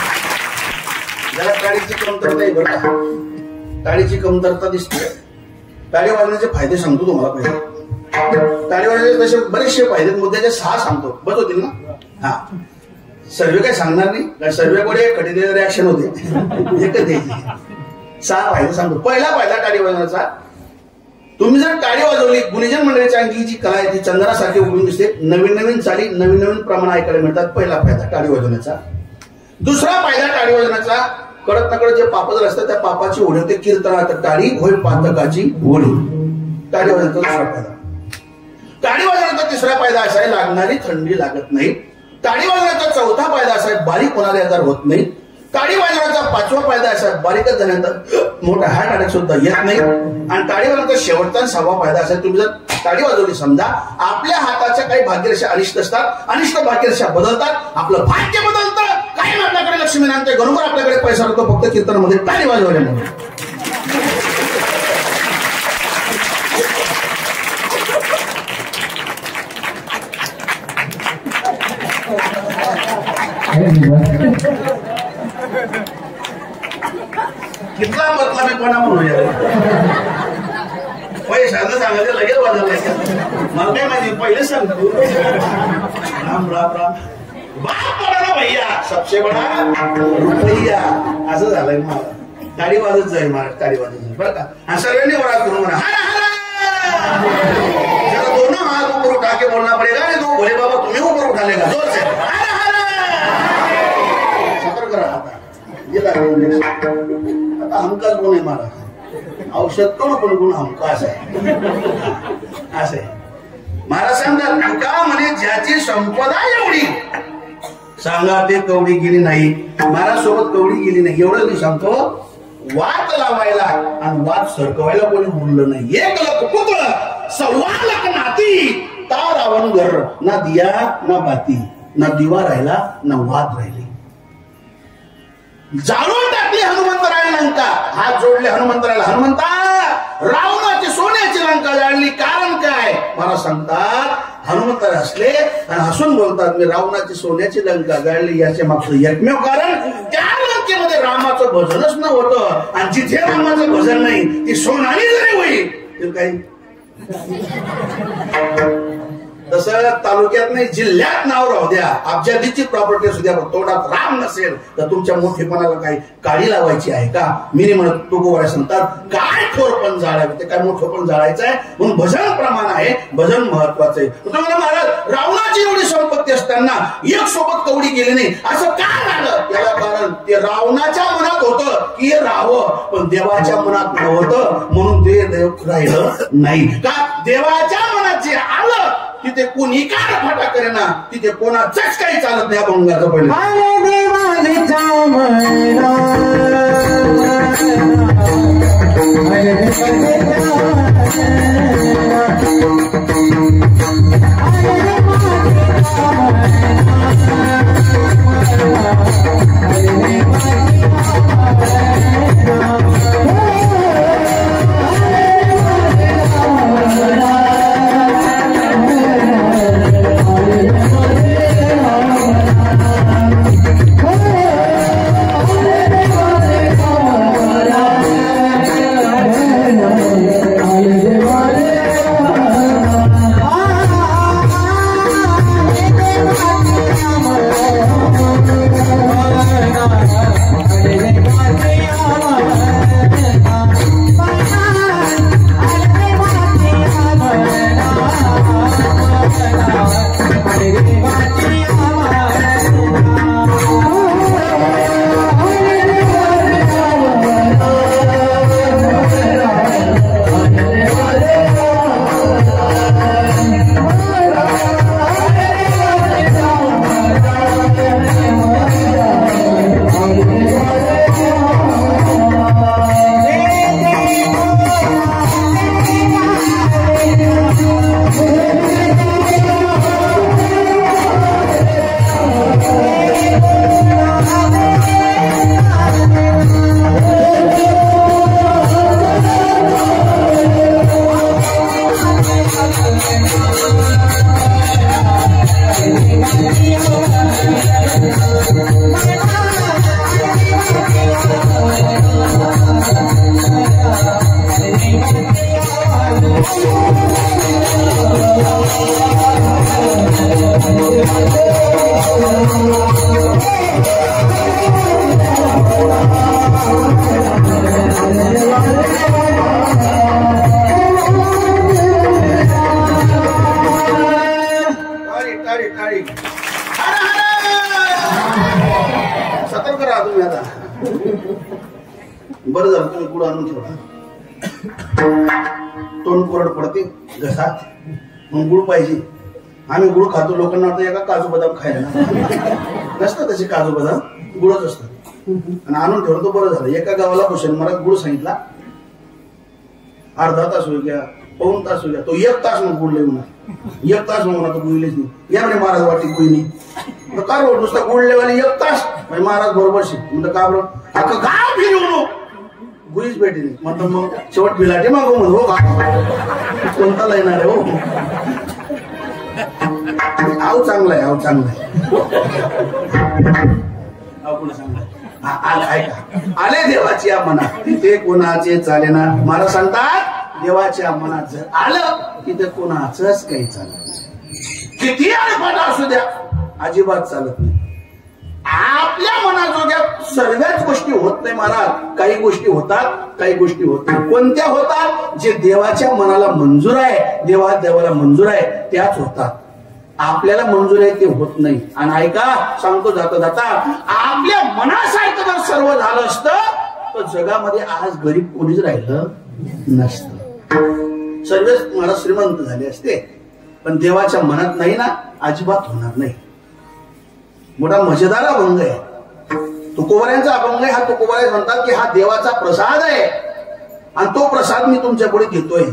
जरा टाळीची कमतरता नाही बरं का? टाळीची कमतरता दिसते. टाळी वाजवण्याचे फायदे सांगतो तुम्हाला. पहिले टाळी वाजवण्याचे तसे बरेचसे फायदे, मुद्द्याचे 6 सांगतो. बस होतील ना? हा, सर्वे काय सांगणार नाही, सर्वेकडे कठीण रिॲक्शन होते. एकच द्यायची. 6 फायदे सांगतो. पहिला फायदा टाळी वाजवण्याचा, तुम्ही जर टाळी वाजवली, गुणीजन मंडळीच्या अंगी जी कला आहे ती चंदनासारखी उघडून दिसते. नवीन नवीन चाली, नवीन नवीन प्रमाण ऐकायला मिळतात. पहिला फायदा टाळी वाजवण्याचा. दुसरा फायदा टाळी वाजवण्याचा, कडत नकडत जे पाप जर असतात त्या पापाची ओढी होते. कीर्तनात टाळी होय पातकाची ओढी. टाळी वाजवण्याचा दुसरा फायदा. टाळी वाजवण्याचा तिसरा फायदा असा आहे, लागणारी थंडी लागत नाही. टाळी वाजवण्याचा चौथा फायदा असा आहे, बारीक होणारे आजार होत नाही. टाळी वाजवण्याचा 5वा फायदा असा आहे, बारीकच झाल्यानंतर मोठा हार्ट अटॅक सुद्धा येत नाही. आणि टाळी वाजवण्याचा शेवटचा 6वा फायदा असा आहे, तुम्ही जर टाळी वाजवली समजा, आपल्या हाताच्या काही भाग्यरेषा अनिष्ट असतात, अनिष्ट भाग्यरेषा बदलतात, आपलं भाग्य बदलतं. कायम आपल्याकडे लक्ष्मी नांदते, घरोघर आपल्याकडे पैसा होतो फक्त कीर्तनामध्ये टाळी वाजवल्यामुळे. कितला मतलबीपणा म्हणूया. पैशाचं सांगायचं लगेच वाजवलं. मला काय माहिती, पहिले सांगतो. राम राम राम. बाप बडा ना भैया, सबसे बडा रुपया. असं झालंय मला. टाळी वाजत जाईल मला, टाळी वाजत जाईल बरं का. आणि सगळ्यांनी वरा करून म्हणा जरा दोनों हाथ ऊपर उठा के बोलना पड़ेगा. आणि तो भोले बाबा तुम्ही ऊपर उठा लेगा जोर से. सतर्क रहा. आता हमकाच गुण आहे मला. औषध कोण पण गुण हमकाच आहे. असं आहे. महाराज सांगतात, तुका म्हणे ज्याची संपदा एवढी, सांगा ते कवडी गेली नाही. महाराज सोबत कवडी गेली नाही एवढं मी सांगतो. वात लावायला आणि वात सरकवायला कोणी बोललं नाही. 1 लख पुतळ 1.25 लाख नाती, ता रावण घर. ना दिया ना बाती, ना दिवा राहिला ना वाद राहिली. जाळून टाकली हनुमंतराय लंका. हात जोडले हनुमंतरायला. हनुमंता, रावणाची सोन्याची लंका जाळली, कारण काय? मला सांगतात, हनुमंतर हसले आणि हसून बोलतात, मी रावणाची सोन्याची लंका जाळली याचे मागचं एकमेव कारण, त्या लंकेमध्ये रामाचं भजनच नव्हतं. आणि जिथे रामाचं भजन नाही ती सोनाली जरी होईल ते काही. तसं तालुक्यात नाही जिल्ह्यात नाव राहू द्या, अब्जाधीची प्रॉपर्टी असू द्या, तोंडात राम नसेल तर तुमच्या मोठेपणाला काही काळी लावायची आहे का? मी नाही म्हणत. तुकोबाई सांगतात, काय थोरपण जाळावे, ते काय मोठं पण जाळायचं आहे. म्हणून भजन प्रमाण आहे, भजन महत्वाचं आहे. तुम्हाला महाराज, रावणाची एवढी संपत्ती असताना एक सोबत कवडी गेली नाही, असं काय झालं? त्याला कारण ते रावणाच्या मनात होतं की हे राहावं, पण देवाच्या मनात नव्हतं, म्हणून ते देव राहिलं नाही. का देवाच्या मनात जे आलं तिथे कोणी काय फाटा करेना, तिथे कोणाचंच काही चालत नाही. आपण गायचं पहिले Hare आणून ठेवला. तोंड कोरड पडते घसात, मग गुळ पाहिजे. आम्ही गुळ खातो, लोकांना वाटतं एका काजू बदाम खायला नसतं, तसे काजू बदाम गुळच असतात. आणि आणून ठेवलं तो बरं झालं. एका गावाला भूषण मला गुळ सांगितला, अर्धा तास होईल घ्या, पाऊण तास होईल, तो 1 तास मग गुळ लिहून 1 तास म्हणून आता गुळलेच नाही. या म्हणे महाराज वाटी गुळी का रोड नुसता गुळलेवाले 1 तास म्हणजे महाराज बरोबर शिक म्हणलं का बरं अख्खं गाव फिरवू गुळीच भेटे नाही म्हणतो. मग शेवट बिलाटे मागू म्हण. हो का कोणता लाईणार आहे हो. आव चांगला आहे, आव चांगला आहे, आव कोणा चांगला आहे. ऐका, आले देवाच्या मनात तिथे कोणाचे चाले ना. मला सांगतात देवाच्या मनात जर आलं तिथे कोणाचंच काही चालत नाही. किती अडपण असू द्या अजिबात चालत नाही. आपल्या मनाजोग्या सर्वच गोष्टी होत नाही महाराज. काही गोष्टी होतात, काही गोष्टी होत नाही. कोणत्या होतात? जे देवाच्या मनाला मंजूर आहे, देवाला मंजूर आहे त्याच होतात. आपल्याला मंजूर आहे ते होत नाही. आणि ऐका सांगतो जाता जाता, आपल्या मनासारखं जर सर्व झालं असतं तर जगामध्ये आज गरीब कोणीच राहिलं नसतं. सर्वच मला श्रीमंत झाले असते. पण देवाच्या मनात नाही ना, अजिबात होणार नाही. मोठा मजेदार अभंग आहे तुकोबाऱ्यांचा अभंग आहे. हा तुकोबाऱ्या म्हणतात की हा देवाचा प्रसाद आहे आणि तो प्रसाद मी तुमच्या पुढे देतोय.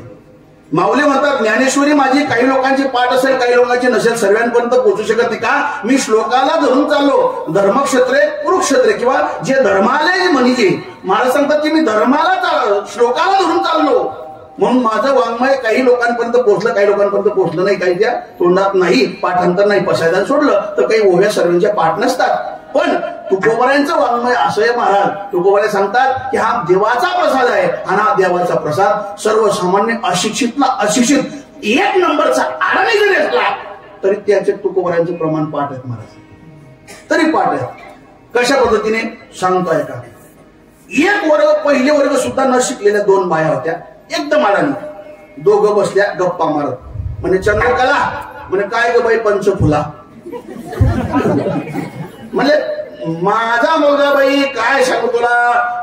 माऊली म्हणतात ज्ञानेश्वरी माझी काही लोकांची पाठ असेल, काही लोकांची नसेल, सर्वांपर्यंत पोहोचू शकत नाही. का? मी श्लोकाला धरून चाललो. धर्मक्षेत्रे कुरुक्षेत्रे किंवा जे धर्मालय म्हणजे महाराज सांगतात की मी धर्माला श्लोकाला धरून चाललो. म्हणून माझं वाङ्मय काही लोकांपर्यंत पोहोचलं, काही लोकांपर्यंत पोहोचलं नाही, काहीच्या तोंडात नाही, पाठांतर नाही. पसायदान सोडलं तर काही ओव्या सर्वांच्या पाठ नसतात. पण तुकोबाऱ्यांचं वाङ्मय असं आहे महाराज. तुकोबारे सांगतात की हा देवाचा प्रसाद आहे आणि हा देवाचा प्रसाद सर्वसामान्य अशिक्षितला अशिक्षित 1 नंबरचा आडाणी जरी असला तरी त्याचे तुकोबाऱ्यांचे प्रमाण पाठ आहेत महाराज, तरी पाठ आहेत. कशा पद्धतीने सांगतोय का? 1 वर्ग पहिले वर्ग सुद्धा न शिकलेल्या 2 बाया होत्या, एकदम अडाणी. दोघं बसल्या गप्पा मारत. म्हणजे चंद्रकला म्हणजे काय ग बाई पंचफुला. म्हणजे माझा मुलगा बाई काय सांगू तुला,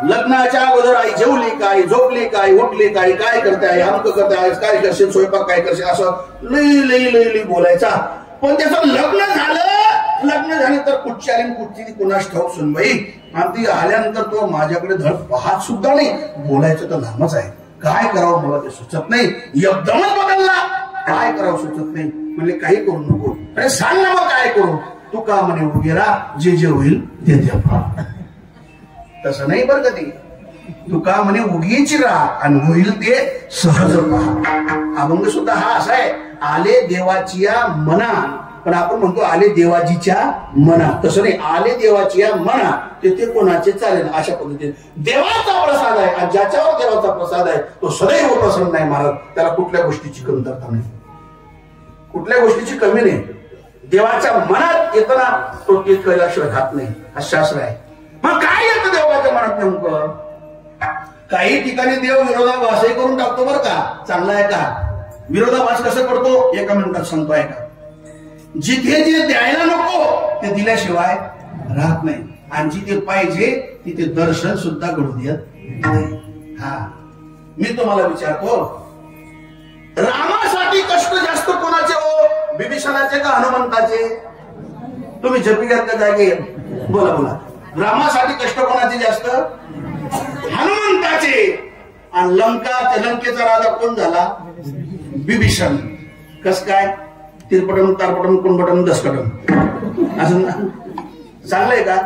लग्नाच्या अगोदर आई जेवली काय, झोपली काय, उठली काय, काय करते आहे, अमक करते आहे, काय करशील, स्वयंपाक काय करशील, असं लई लई लई लई बोलायचा. पण त्याचं लग्न झालं तर कुठची आली कुठची कुणास ठाऊक सुनबाई. आणि ती आल्यानंतर तो माझ्याकडे धड पाहत सुद्धा नाही. बोलायचं तर लांबच आहे. काय करावं मला ते सुचत नाही. एकदमच बदलला. काय करावं सुचत नाही. म्हणजे काही करू नको. अरे सांग ना मग काय करू. तू का म्हणे उगेरा जे जे होईल ते ते. तसं नाही बरं कधी. तू का म्हणे उगीची राहा आणि होईल ते सहज पहा. अभंग सुद्धा हा असा आहे, आले देवाचिया मना. पण आपण म्हणतो आले देवाजीच्या मना. तसं नाही, आले देवाचिया मना ते कोणाचे चालेल. अशा पद्धतीने देवाचा प्रसाद आहे आणि ज्याच्यावर देवाचा प्रसाद आहे तो सदैव प्रसन्न आहे महाराज. त्याला कुठल्या गोष्टीची कमतरता नाही, कुठल्या गोष्टीची कमी नाही. देवाच्या मनात येताना तो ते केल्याशिवाय राहत नाही. हा शास्त्र आहे. मग काय येतं देवाच्या मनात नेमकं? काही ठिकाणी देव विरोधाभासही करून टाकतो बरं का. चांगला आहे का? विरोधाभास कसं करतो 1 मिनिटात सांगतो आहे का. जिथे जे द्यायला नको ते दिल्याशिवाय राहत नाही. आणि जिथे पाहिजे तिथे दर्शन सुद्धा घडू देत नाही. हा मी तुम्हाला विचारतो, रामासाठी कष्ट जास्त कोणाचे हो, बिभीषणाचे का हनुमंताचे? तुम्ही जपिकात जागे बोला बोला. रामासाठी कष्ट कोणाचे जास्त? हनुमंताचे. आणि लंकेचा राजा कोण झाला? बिभीषण. कस काय? तिरपटम तारपटम कुणपटम दसकटम असं ना. चांगलंय का?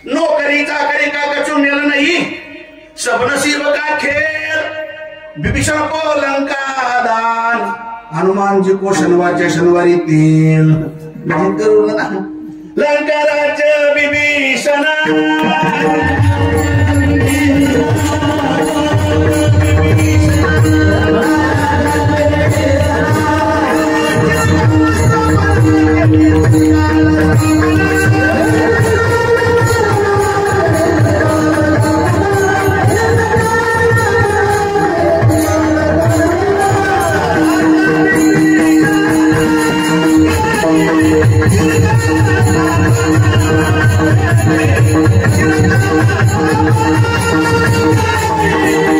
नोकरी चाकरी का कचू नेलं नाही, सबनसीब का खेळ. बिभीषण को लंका दान, हनुमान जी को शनिवारी तेल. म्हणजे करू ना लंका राज्य बिभीषण. Thank you.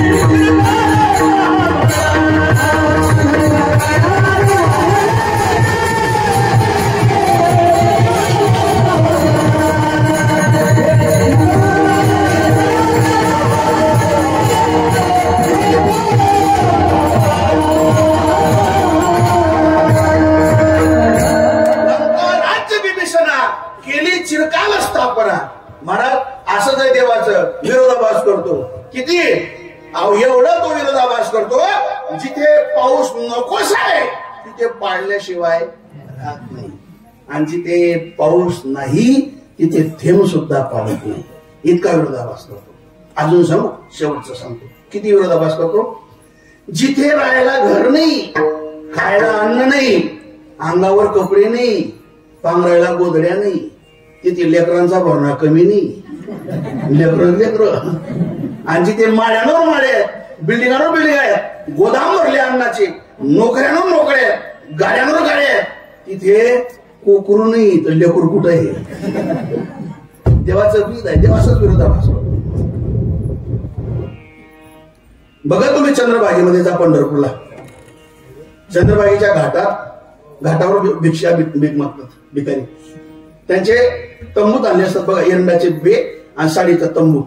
चौकस आहे तिथे पाळल्याशिवाय राहत नाही, आणि जिथे पाऊस नाही तिथे थेंब सुद्धा पाळत नाही. इतका विरोधाभास करतो. अजून सांगू, शेवटचं सांगतो किती विरोधाभास करतो. जिथे राहायला घर नाही, खायला अन्न नाही, अंगावर कपडे नाही, पांघरायला गोधड्या नाही, तिथे लेकरांचा भरणा कमी नाही, लेकर. आणि जिथे माळ्यावर माळे आहेत, बिल्डिंगांवर बिल्डिंग आहेत, गोदाम भरले अन्नाचे, नोकऱ्यावर नोकऱ्या आहेत, गाड्यांवर गाड्या आहेत, तिथे कोकरू नाही तर लेकरू कुठं आहे. देवाचं बीज आहे, देवाचाच विरोधाभास. बघा तुम्ही चंद्रभागेमध्ये जा, पंढरपूरला चंद्रभागेच्या घाटावर भिक्षा भीक मागतात भिकारी. त्यांचे तंबूत आणले असतात बघा, एरंडाचे बे आणि साडीचा तंबू.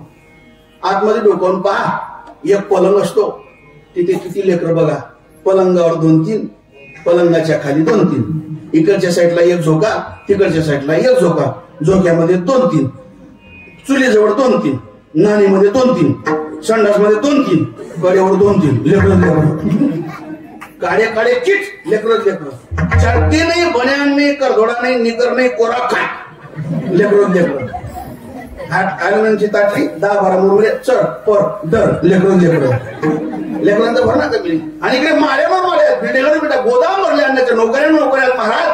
आतमध्ये डोकावून पहा, एक पलंग असतो, तिथे किती लेकर बघा. पलंगावर 2-3, पलंगाच्या खाली 2-3, इकडच्या साईडला एक झोका, तिकडच्या साईडला एक झोका, झोक्यामध्ये 2-3, चुलीजवळ 2-3, नाणीमध्ये 2-3, संडासमध्ये 2-3, कड्यावर 2-3 लेकर. काळे काळे चिट लेकर. चढती नाही, बन्यान नाही, करदोडा नाही, निकर नाही, कोरा खाट लेकर. ॲल्युमिनियमची ताटली 10-12 मुरमुरे चढ पर दर लेकरांचं भरणा कमी. आणि इकडे माळ्यावर माळ्या, बिल्डिंगावर बिल्डिंग, गोदाम भरले अन्नाच्या, नोकऱ्या महाराज.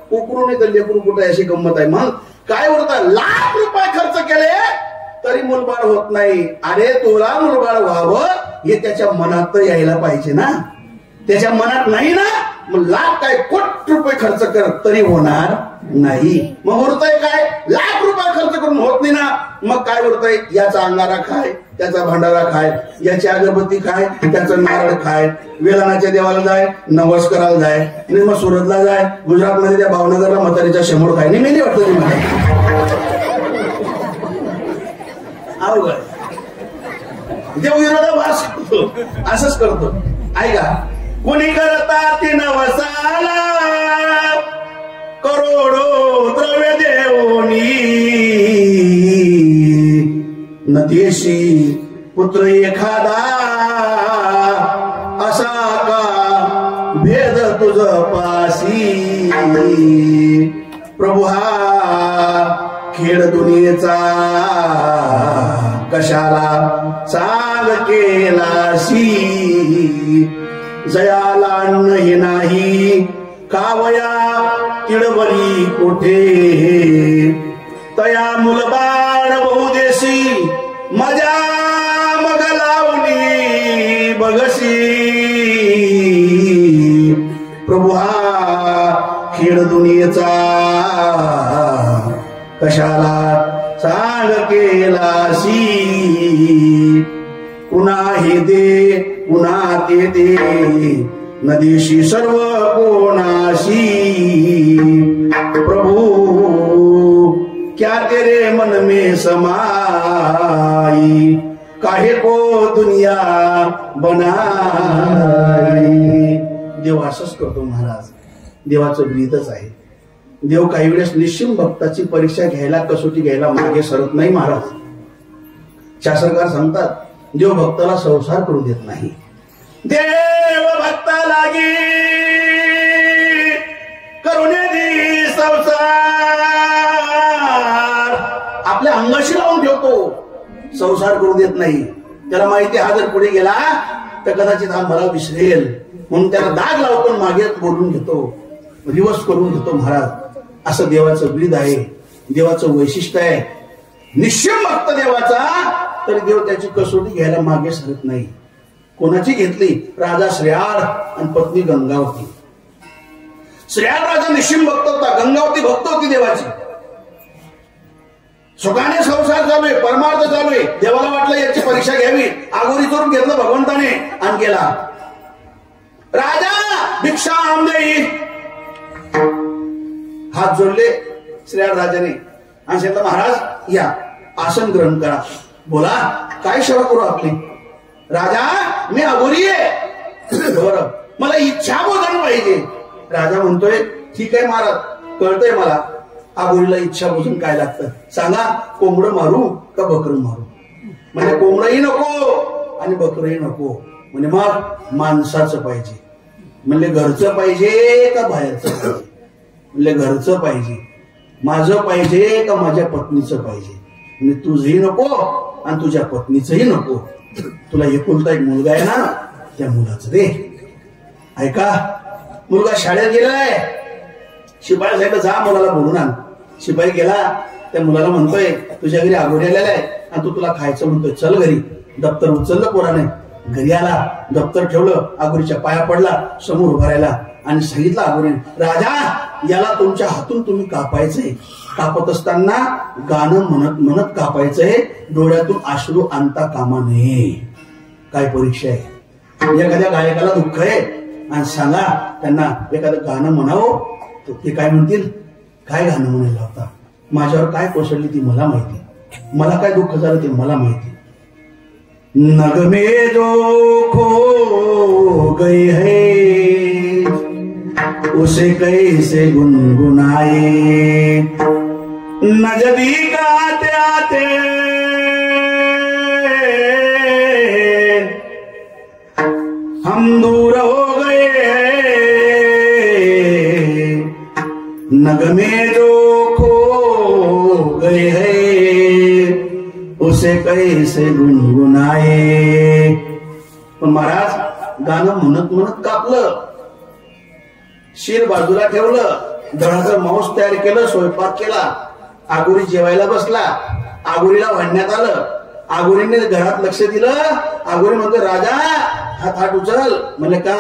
कोकरू नाही तर लेकरू कुठं, अशी गंमत आहे. मग काय होतं, लाख रुपये खर्च केले तरी मुलबाळ होत नाही. अरे तुला मुलबाळ व्हावं हे त्याच्या मनात यायला पाहिजे ना, त्याच्या मनात नाही ना, मग लाख काय कोटी रुपये खर्च कर तरी होणार नाही. मग उरतंय काय, लाख रुपये खर्च करून होत नाही ना, मग काय उरतंय, याचा अंगारा खाय, त्याचा भांडारा खाय, याची अगरबत्ती खाय, त्याचं नारळ खाय, वेलानाच्या देवाला जाय, नवस करायला जाय, मग सुरतला जाय, गुजरातमध्ये त्या भावनगरला म्हातारीचा शेमोड खाय. नाही मेली वाटतं तुम्हाला अवघड. देव विरोधाभास असंच करतो. ऐका, कोणी करता ती नवसाला करोडो द्रव्य देवोनी, न देशी पुत्र एखादा असा का भेद तुझ पासी. प्रभू हा खेळ दुनियेचा कशाला सांग केलासी. जयाला हे नाही कावया तिळवरी कोठे, तया मुलबाळ बहुदेशी मजा मग लावणी बघसी. प्रभू हा खेळ दुनियेचा कशाला सांग केलासी. पुन्हा हे दे पुन्हा ते दे, नदीशी सर्व कोणाशी. प्रभु क्या तेरे मन में समाई, काहे को दुनिया बनाई. देव असंच करतो महाराज, देवाचं ब्रीदच आहे. देव काही वेळेस निश्चिम भक्ताची परीक्षा घ्यायला, कसोटी घ्यायला मागे सरत नाही महाराज. शास्त्रकार सांगतात, देव भक्ताला संसार करू देत नाही. देव भक्ता लागी करुणे दी संसार, आपल्या अंगाशी लावून ठेवतो, संसार करू देत नाही. त्याला माहिती हा जर पुढे गेला तर कदाचित हा मला विसरेल, म्हणून त्याला दाग लावतो, मागे बोलून घेतो, रिवर्स करून घेतो महाराज. असं देवाचं ब्रीद आहे, देवाचं वैशिष्ट्य आहे. निश्चय भक्त देवाचा तर देव त्याची कसोटी घ्यायला मागे सरत नाही. कोणाची घेतली, राजा श्रेयाळ आणि पत्नी गंगावती. श्रेयाळ राजा निश्चिम भक्त होता, गंगावती भक्त होती देवाची. सुखाने संसार चालू आहे, परमार्थ चालू आहे. देवाला वाटलं याची परीक्षा घ्यावी, आगोरी करून घेतलं भगवंताने आणि गेला. राजा भिक्षा आमदेई, हात जोडले श्रेयाळ राजाने आणि सांगितलं, महाराज या आसन ग्रहण करा, बोला काय सेवा करू आपली. राजा मी अघोरी आहे, बरं मला इच्छा भोजन पाहिजे. राजा म्हणतोय, ठीक आहे महाराज, कळतंय मला अघोरीला इच्छा भोजन काय लागतं, सांगा कोंबडं मारू का बकरं मारू. म्हणजे कोंबडंही नको आणि बकरंही नको, म्हणजे मग माणसाचं पाहिजे. म्हणले घरचं पाहिजे का बाहेरचं पाहिजे? म्हणले घरचं पाहिजे. माझं पाहिजे का माझ्या पत्नीचं पाहिजे? म्हणजे तुझंही नको आणि तुझ्या पत्नीचंही नको. तुला एकुलता एक मुलगा आहे ना, त्या मुलाचं दे. ऐका, मुलगा शाळेत गेलाय. शिपाई साहेब जा मुलाला बोलून आण. शिपाई गेला, त्या मुलाला म्हणतोय तुझ्या घरी आगोरी आलेला आहे आणि तू तुला खायचं म्हणतोय, चल घरी. दप्तर उचललं पोराने, घरी आला, दप्तर ठेवलं, आगोरीच्या पाया पडला, समोर उभा राहिला आणि सांगितलं आगोरीने, राजा याला तुमच्या हातून तुम्ही कापायचंय. कापत असताना गाणं म्हणत म्हणत कापायचंय, डोळ्यातून अश्रू आणता कामा नये. काय परीक्षा आहे? एखाद्या गायकाला दुःख आहे आणि सांगा त्यांना एखादं गाणं म्हणावं, तर ते काय म्हणतील? काय गाणं म्हणायला होता? माझ्यावर काय कोसळली ती मला माहिती, मला काय दुःख झालं ते मला माहिती. नगमे जो खो गई है उसे कैसे गुनगुनाए, नजदीक आते आते हम दूर हो गए हैं. नगमे जो खो गए हैं उसे कैसे गुनगुनाए. पण महाराज गाणं म्हणत म्हणत कापलं, शिर बाजूला ठेवलं, दळाचं मांस तयार केलं, स्वयंपाक केला. आगोरी जेवायला बसला, आगोरीला वाढण्यात आलं. आगोरीने घरात लक्ष दिलं. आगोरी म्हणतो राजा हात उचल. म्हणले का?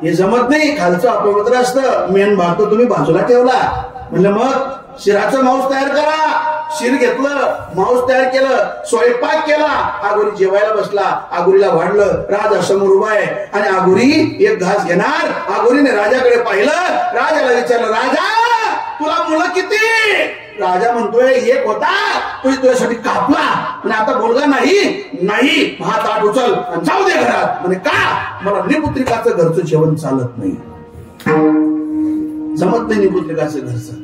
हे जमत नाही, खालचं अपवित्र असतं, मेन भाग तो तुम्ही बाजूला ठेवला. म्हणलं मग शिराचं मांस तयार करा. शिर घेतलं, मांस तयार केलं, स्वयंपाक केला. आगोरी जेवायला बसला, आगोरीला वाढलं. राजा समोर उभा आहे आणि आगोरी एक घास घेणार. आगोरीने राजाकडे पाहिलं, राजाला विचारलं, राजा तुला मुलं किती? राजा म्हणतोय एक होता, तो तुझ्यासाठी कापला. म्हणजे आता मुलगा नाही, हात आठ उचल आणि जाऊ दे घरात. म्हणजे का? मला निपुत्रिकाचं घरचं जेवण चालत नाही, जमत नाही निपुत्रिकाचं घरचं.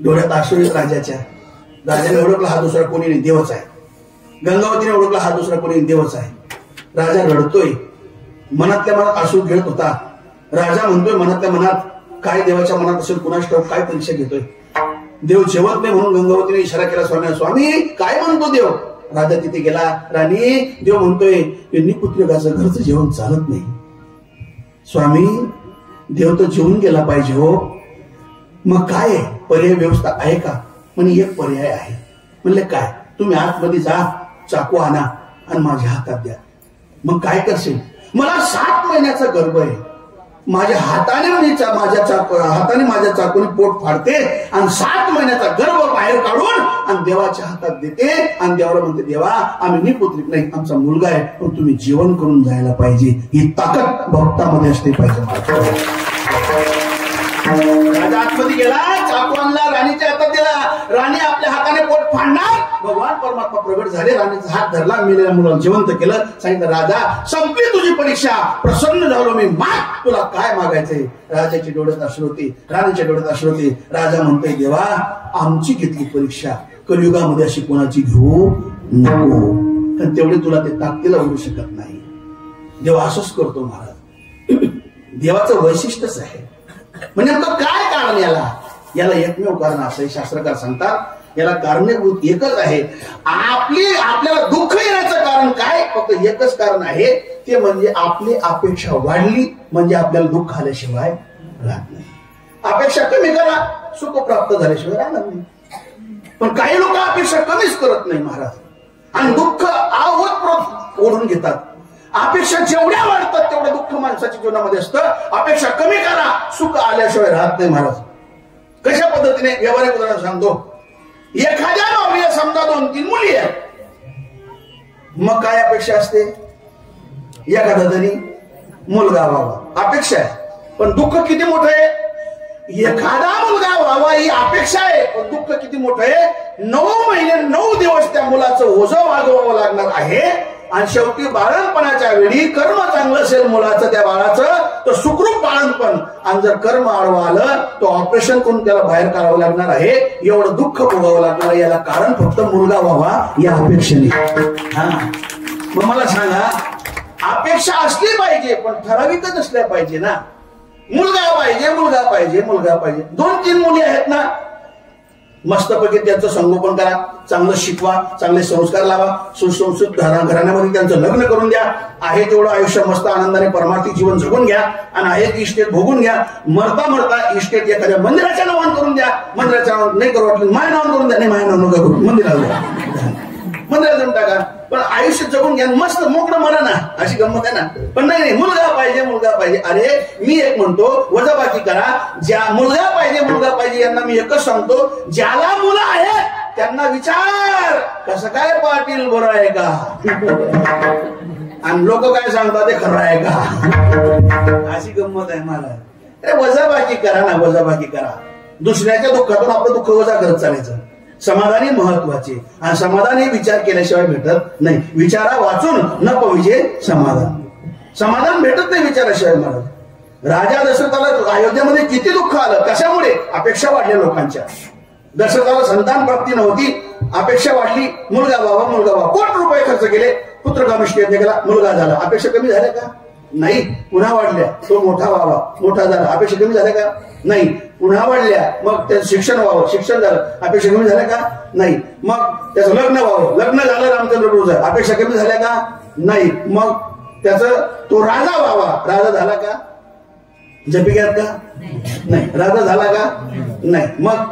डोळ्यात अश्रू राजाच्या. राजाने ओळखला हा दुसरा कोणी नाही, देवच आहे. गंगावतीने ओळखला हा दुसरा कोणी देवच आहे. राजा रडतोय, मनातल्या मनात अश्रू गिळत होता. राजा म्हणतोय मनातल्या मनात, काय देवाच्या मनात असेल कुणास ठाऊक, काय परीक्षा घेतोय. देव जेवत नाही म्हणून गंगावतीने इशारा केला स्वामी, स्वामी काय म्हणतो देव? राजा तिथे गेला. राणी, देव म्हणतोय निपुत्रिकाचं घरचं जेवण चालत नाही. स्वामी देव तर जेवून गेला पाहिजे हो, मग काय पर्याय व्यवस्था आहे का? म्हणे एक पर्याय आहे. म्हणले काय? तुम्ही आतमध्ये जा, चाकू आणा आणि माझ्या हातात द्या. मग काय करशील? मला 7 महिन्याचा गर्भ आहे, माझ्या हाताने माझ्या चाकूने पोट फाडते आणि 7 महिन्याचा गर्भ बाहेर काढून आणि देवाच्या हातात देते आणि देवाला म्हणते, देवा आम्ही निपुत्रिक नाही, आमचा मुलगा आहे, पण तुम्ही जेवण करून जायला पाहिजे. ही ताकद भक्तामध्ये असते पाहिजे. राजा आतमध्ये गेला, चाकू आणला, राणीच्या हातात दिला. राणी आपल्या हाताने पोट फाडणार. भगवान परमात्मा प्रगट झाले, राणीचा हात धरला, मेलेल्या मुलाला जिवंत केलं. सांगितलं राजा संपली तुझी परीक्षा, प्रसन्न झालो मी, माग तुला काय मागायचंय. राजाची डोळ्यात अश्रू होती, राणीच्या डोळ्यात अश्रू होती. राजा म्हणतोय देवा आमची घेतली परीक्षा, कलियुगामध्ये अशी कोणाची घेऊ नको, कारण तेवढे तुला ते ताकदीला होऊ शकत नाही. देव असंच करतो महाराज, देवाचं वैशिष्ट्यच आहे. म्हणजे नेमकं काय कारण याला एकमेव कारण असं शास्त्रकार सांगतात, याला कारणीभूत एकच आहे. आपल्याला दुःख येण्याचं कारण काय? फक्त एकच कारण आहे, ते म्हणजे आपली अपेक्षा वाढली म्हणजे आपल्याला दुःख आल्याशिवाय राहत नाही. अपेक्षा कमी करा, सुख प्राप्त झाल्याशिवाय राहणार नाही. पण काही लोक अपेक्षा कमीच करत नाही महाराज, आणि दुःख आवत ओढून घेतात. अपेक्षा जेवढ्या वाढतात तेवढं दुःख माणसाच्या जीवनामध्ये असतं. अपेक्षा कमी करा, सुख आल्याशिवाय राहत नाही महाराज. कशा पद्धतीने? व्यावहारिक उदाहरण सांगतो. एखाद्या नवरीला समजा 2-3 मुली आहेत, मग काय अपेक्षा असते? एखादा तरी मुलगा व्हावा अपेक्षा आहे, पण दुःख किती मोठं आहे? एखादा मुलगा व्हावा ही अपेक्षा आहे, पण दुःख किती मोठं आहे? 9 महिने 9 दिवस त्या मुलाचं ओझं वागवावं लागणार आहे. आणि शेवटी बाळणपणाच्या वेळी कर्म चांगलं असेल मुलाचं, त्या बाळाचं, तर सुखरूप बाळणपण. आणि जर कर्म आडवं आलं तर ऑपरेशन करून त्याला बाहेर काढावं लागणार आहे. एवढं दुःख भोगावं लागणार. याला कारण फक्त मुलगा व्हावा या अपेक्षेने. मग मला सांगा, अपेक्षा असली पाहिजे पण ठराविकच असल्या पाहिजे ना. मुलगा पाहिजे मुलगा पाहिजे मुलगा पाहिजे. 2-3 मुली आहेत ना, मस्तपैकी त्यांचं संगोपन करा, चांगलं शिकवा, चांगले संस्कार लावा, सुसंस्कृत घराण्यामध्ये त्यांचं लग्न करून द्या. आहे तेवढं आयुष्य मस्त आनंदाने परमार्थिक जीवन जगून घ्या आणि आहे इस्टेट भोगून घ्या. मरता मरता इस्टेट एखाद्या मंदिराच्या नावानं करून द्या. मंदिराच्या नावानं नाही करू वाटलं माय नावानं करून द्या, नाही माय नाव नका करू, मंदिराला मंदिरात जाऊन टाका, पण आयुष्य जगून घ्या, मस्त मोकळं मरा ना, अशी गंमत आहे ना. पण नाही मुलगा पाहिजे मुलगा पाहिजे. अरे मी एक म्हणतो वजाबाकी करा. ज्या मुलगा पाहिजे यांना मी एकच सांगतो, ज्याला मुलं आहे त्यांना विचार कसं काय पाटील बरं आहे का, आणि लोक काय सांगतात ते खरं आहे का, अशी गंमत आहे मला. अरे वजाबाकी करा ना, वजाबाकी करा. दुसऱ्याच्या दुःखातून आपलं दुःख वजा करत चालायचं. समाधानी महत्वाचे, आणि समाधानी विचार केल्याशिवाय भेटत नाही. विचारा वाचून न पविजे समाधान. समाधान भेटत नाही विचाराशिवाय. मला राजा दशरथाला अयोध्येमध्ये किती दुःख आलं, कशामुळे? अपेक्षा वाढल्या लोकांच्या. दशरथाला संतान प्राप्ती नव्हती, अपेक्षा वाढली, मुलगा व्हावा मुलगा व्हावा, कोटी रुपये खर्च केले, पुत्रकामेष्टी यज्ञ केला, मुलगा झाला. अपेक्षा कमी झाल्या का? नाही, पुन्हा वाढल्या. तो मोठा व्हावा, मोठा झाला, अपेक्षा कमी झाल्या का? नाही, पुन्हा वाढल्या. मग त्याचं शिक्षण व्हावं, शिक्षण झालं, अपेक्षा कमी झाल्या का? नाही. मग त्याचं लग्न व्हावं, लग्न झालं रामचंद्र प्रभूचं, अपेक्षा कमी झाल्या का? नाही. मग त्याचं तो राजा व्हावा, राजा झाला का? जपिक्यात का? नाही. राजा झाला का? नाही. मग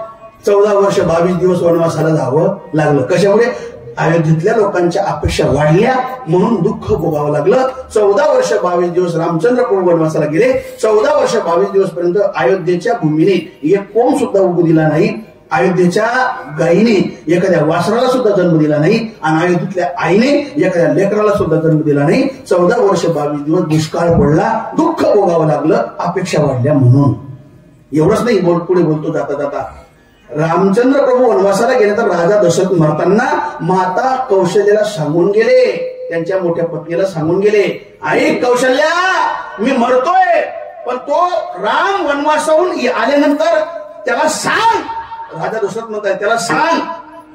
14 वर्ष 22 दिवस वनवासाला जावं लागलं. कशामुळे? अयोध्येतल्या लोकांच्या अपेक्षा वाढल्या म्हणून दुःख भोगावं लागलं. 14 वर्ष 22 दिवस रामचंद्र प्रभू वनवासाला गेले. 14 वर्ष 22 दिवस पर्यंत अयोध्येच्या भूमीने एक कोंब सुद्धा उगू दिला नाही. अयोध्येच्या गायीने एखाद्या वासराला सुद्धा जन्म दिला नाही, आणि अयोध्येतल्या आईने एखाद्या लेकराला सुद्धा जन्म दिला नाही. 14 वर्ष 22 दिवस दुष्काळ पडला, दुःख भोगावं लागलं, अपेक्षा वाढल्या म्हणून. एवढंच नाही, पुढे बोलतो जाता जाता, रामचंद्र प्रभू वनवासाला गेले तर राजा दशरथ मरताना माता कौशल्याला सांगून गेले, त्यांच्या मोठ्या पत्नीला सांगून गेले, आई कौशल्या मी मरतोय, पण तो राम वनवासाहून आल्यानंतर त्याला सांग. राजा दशरथ म्हणताय त्याला सांग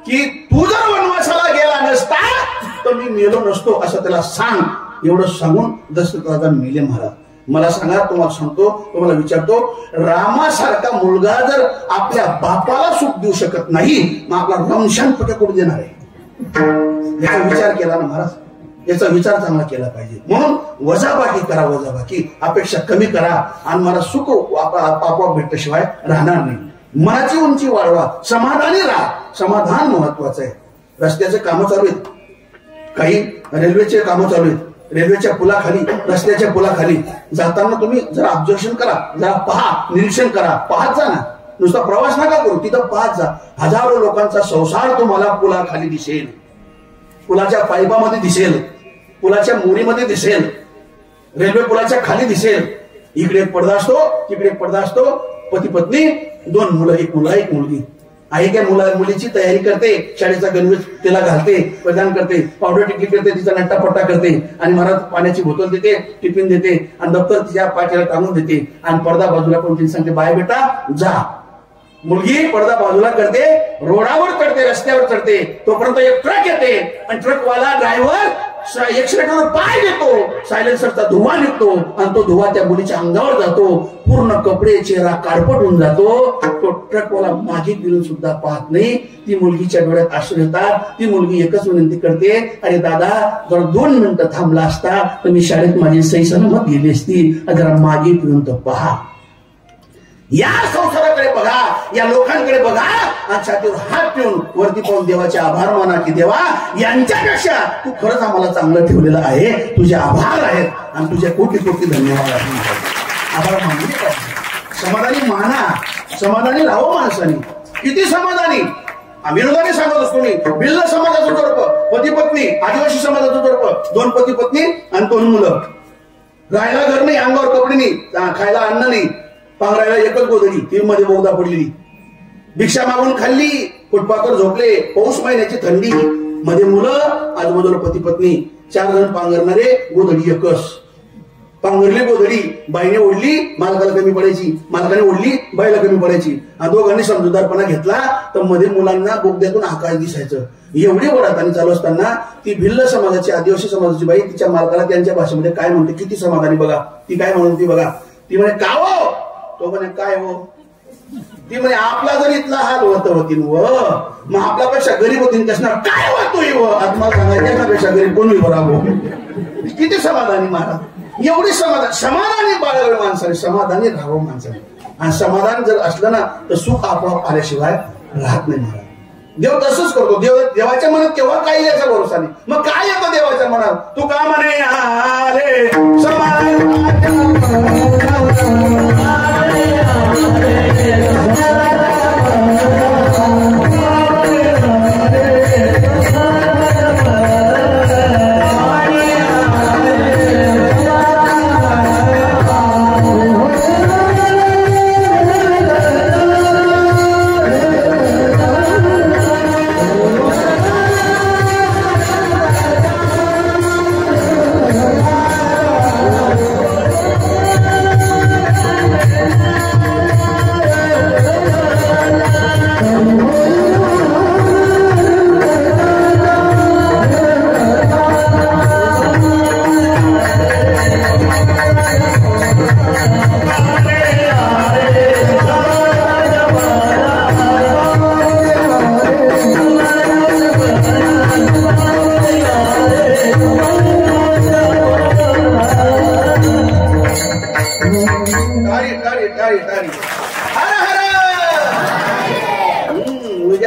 की तू जर वनवासाला गेला नसता तर मी मेलो नसतो, असं त्याला सांग. एवढं सांगून दशरथ राजा मेले महाराज. मला सांगा, तुम्हाला सांगतो, तुम्हाला विचारतो, रामासारखा मुलगा जर आपल्या बापाला सुख देऊ शकत नाही, मग आपला रमशान पटे कुठे देणार आहे? याचा विचार केला ना महाराज, याचा विचार चांगला केला पाहिजे. म्हणून वजाबाकी करा, वजाबाकी, अपेक्षा कमी करा, आणि मला सुख आपोआप भेटल्याशिवाय राहणार नाही. मनाची उंची वाढवा, समाधानी राहा. समाधान महत्वाचं आहे. रस्त्याचे कामं चालू आहेत, काही रेल्वेचे कामं चालू आहेत, रेल्वेच्या पुलाखाली, रस्त्याच्या पुलाखाली जाताना तुम्ही जरा ऑब्झर्वेशन करा, जरा पहा, निरीक्षण करा, पाहत जा ना. नुसता प्रवास नका करू, तिथं पाहत जा. हजारो लोकांचा संसार तुम्हाला पुलाखाली दिसेल, पुलाच्या पाईपामध्ये दिसेल, पुलाच्या मोरीमध्ये दिसेल, रेल्वे पुलाच्या खाली दिसेल. इकडे एक पडदा असतो, तिकडे एक पडदा असतो. पती पत्नी, 2 मुलं, एक मुलगा एक मुलगी. आई काय मुलीची तयारी करते, शाळेचा गणवेश तिला घालते, प्रदान करते, पावडर टिकली करते, तिचा नट्टापट्टा करते, आणि महाराज पाण्याची बोतल देते, टिफिन देते, आणि दप्तर तिच्या पाठीला टांगून देते, आणि पडदा बाजूला करून तिने सांगते, बाय बेटा जा. मुलगी पडदा बाजूला करते, रोडावर चढते, रस्त्यावर चढते. तोपर्यंत एक ट्रक येते, आणि ट्रकवाला ड्रायव्हर एक्सिलेटरवर पाय देतो, सायलेन्सरचा धुवा निघतो, आणि तो धुवा त्या मुलीच्या अंगावर जातो. पूर्ण कपडे, चेहरा काळपट होऊन जातो. तो ट्रकवाला मागे फिरून सुद्धा पाहत नाही. ती मुलगीच्या डोळ्यात अश्रू येतात. ती मुलगी एकच विनंती करते, अरे दादा जर 2 मिनिटं थांबला असता तर मी शाळेत माझी सही सलामत गेली असती, जरा मागे फिरून तर पहा. या संसाराकडे बघा, या लोकांकडे बघा, आणि छातीवर हात ठेवून वरती पाहून देवाचे आभार माना की देवा, यांच्यापेक्षा तू खरंच आम्हाला चांगलं ठेवलेलं आहे. तुझे आभार आहेत, आणि तुझे कोटी कोटी धन्यवाद आहेत. आभार मानले पाहिजे. समाधानी माना, समाधानी राहो माणसाने. किती समाधानी? विनोदाने सांगत असतो मी, भिल्ल समाजाचं जोडप, पती पत्नी, आदिवासी समाजाचं जोडप, 2 पती पत्नी आणि 2 मुलं. राहायला घर नाही, अंगावर कपडे नाही, खायला अन्न नाही, पांघरायला एकच गोधडी, ती मध्ये बोगदा पडलेली, भिक्षा मागून खाल्ली, फुटपाथवर झोपले, पौष महिन्याची थंडी, मध्ये मुलं, आजूबाजूला पती पत्नी, 4 जण पांघरणारे, गोधडी एकच. पांघरली गोधडी, बाईने ओढली, मालकाला कमी पडायची, मालकाने ओढली, बाईला कमी पडायची. आणि दोघांनी समजूतदारपणा घेतला तर मध्ये मुलांना बोगद्यातून आकाश दिसायचं. एवढी वडातानी चालू असताना ती भिल्ल समाजाची, आदिवासी समाजाची बाई तिच्या मालकाला त्यांच्या भाषेमध्ये काय म्हणते, किती समाधानी बघा. ती काय म्हणते बघा, ती म्हणे का हो? तो म्हणे काय हो? ती म्हणे आपला जर इथला हाल होती व मग आपल्यापेक्षा गरीब होती त्यासना काय होतोय व आत्मा सांगायचं त्याच्यापेक्षा गरीब कोणी राहो. किती समाधानी महाराज, एवढी समाधानी बाळगड माणसाने, समाधानी राहावं माणसाने. आणि समाधान जर असलं ना तर सुख आपोआप आल्याशिवाय राहत नाही महाराज. देव तसंच करतो. देवाच्या मनात केव्हा काही याचा भरोसा नाही. मग काय येतं देवाच्या मनात? तू का म्हणे आले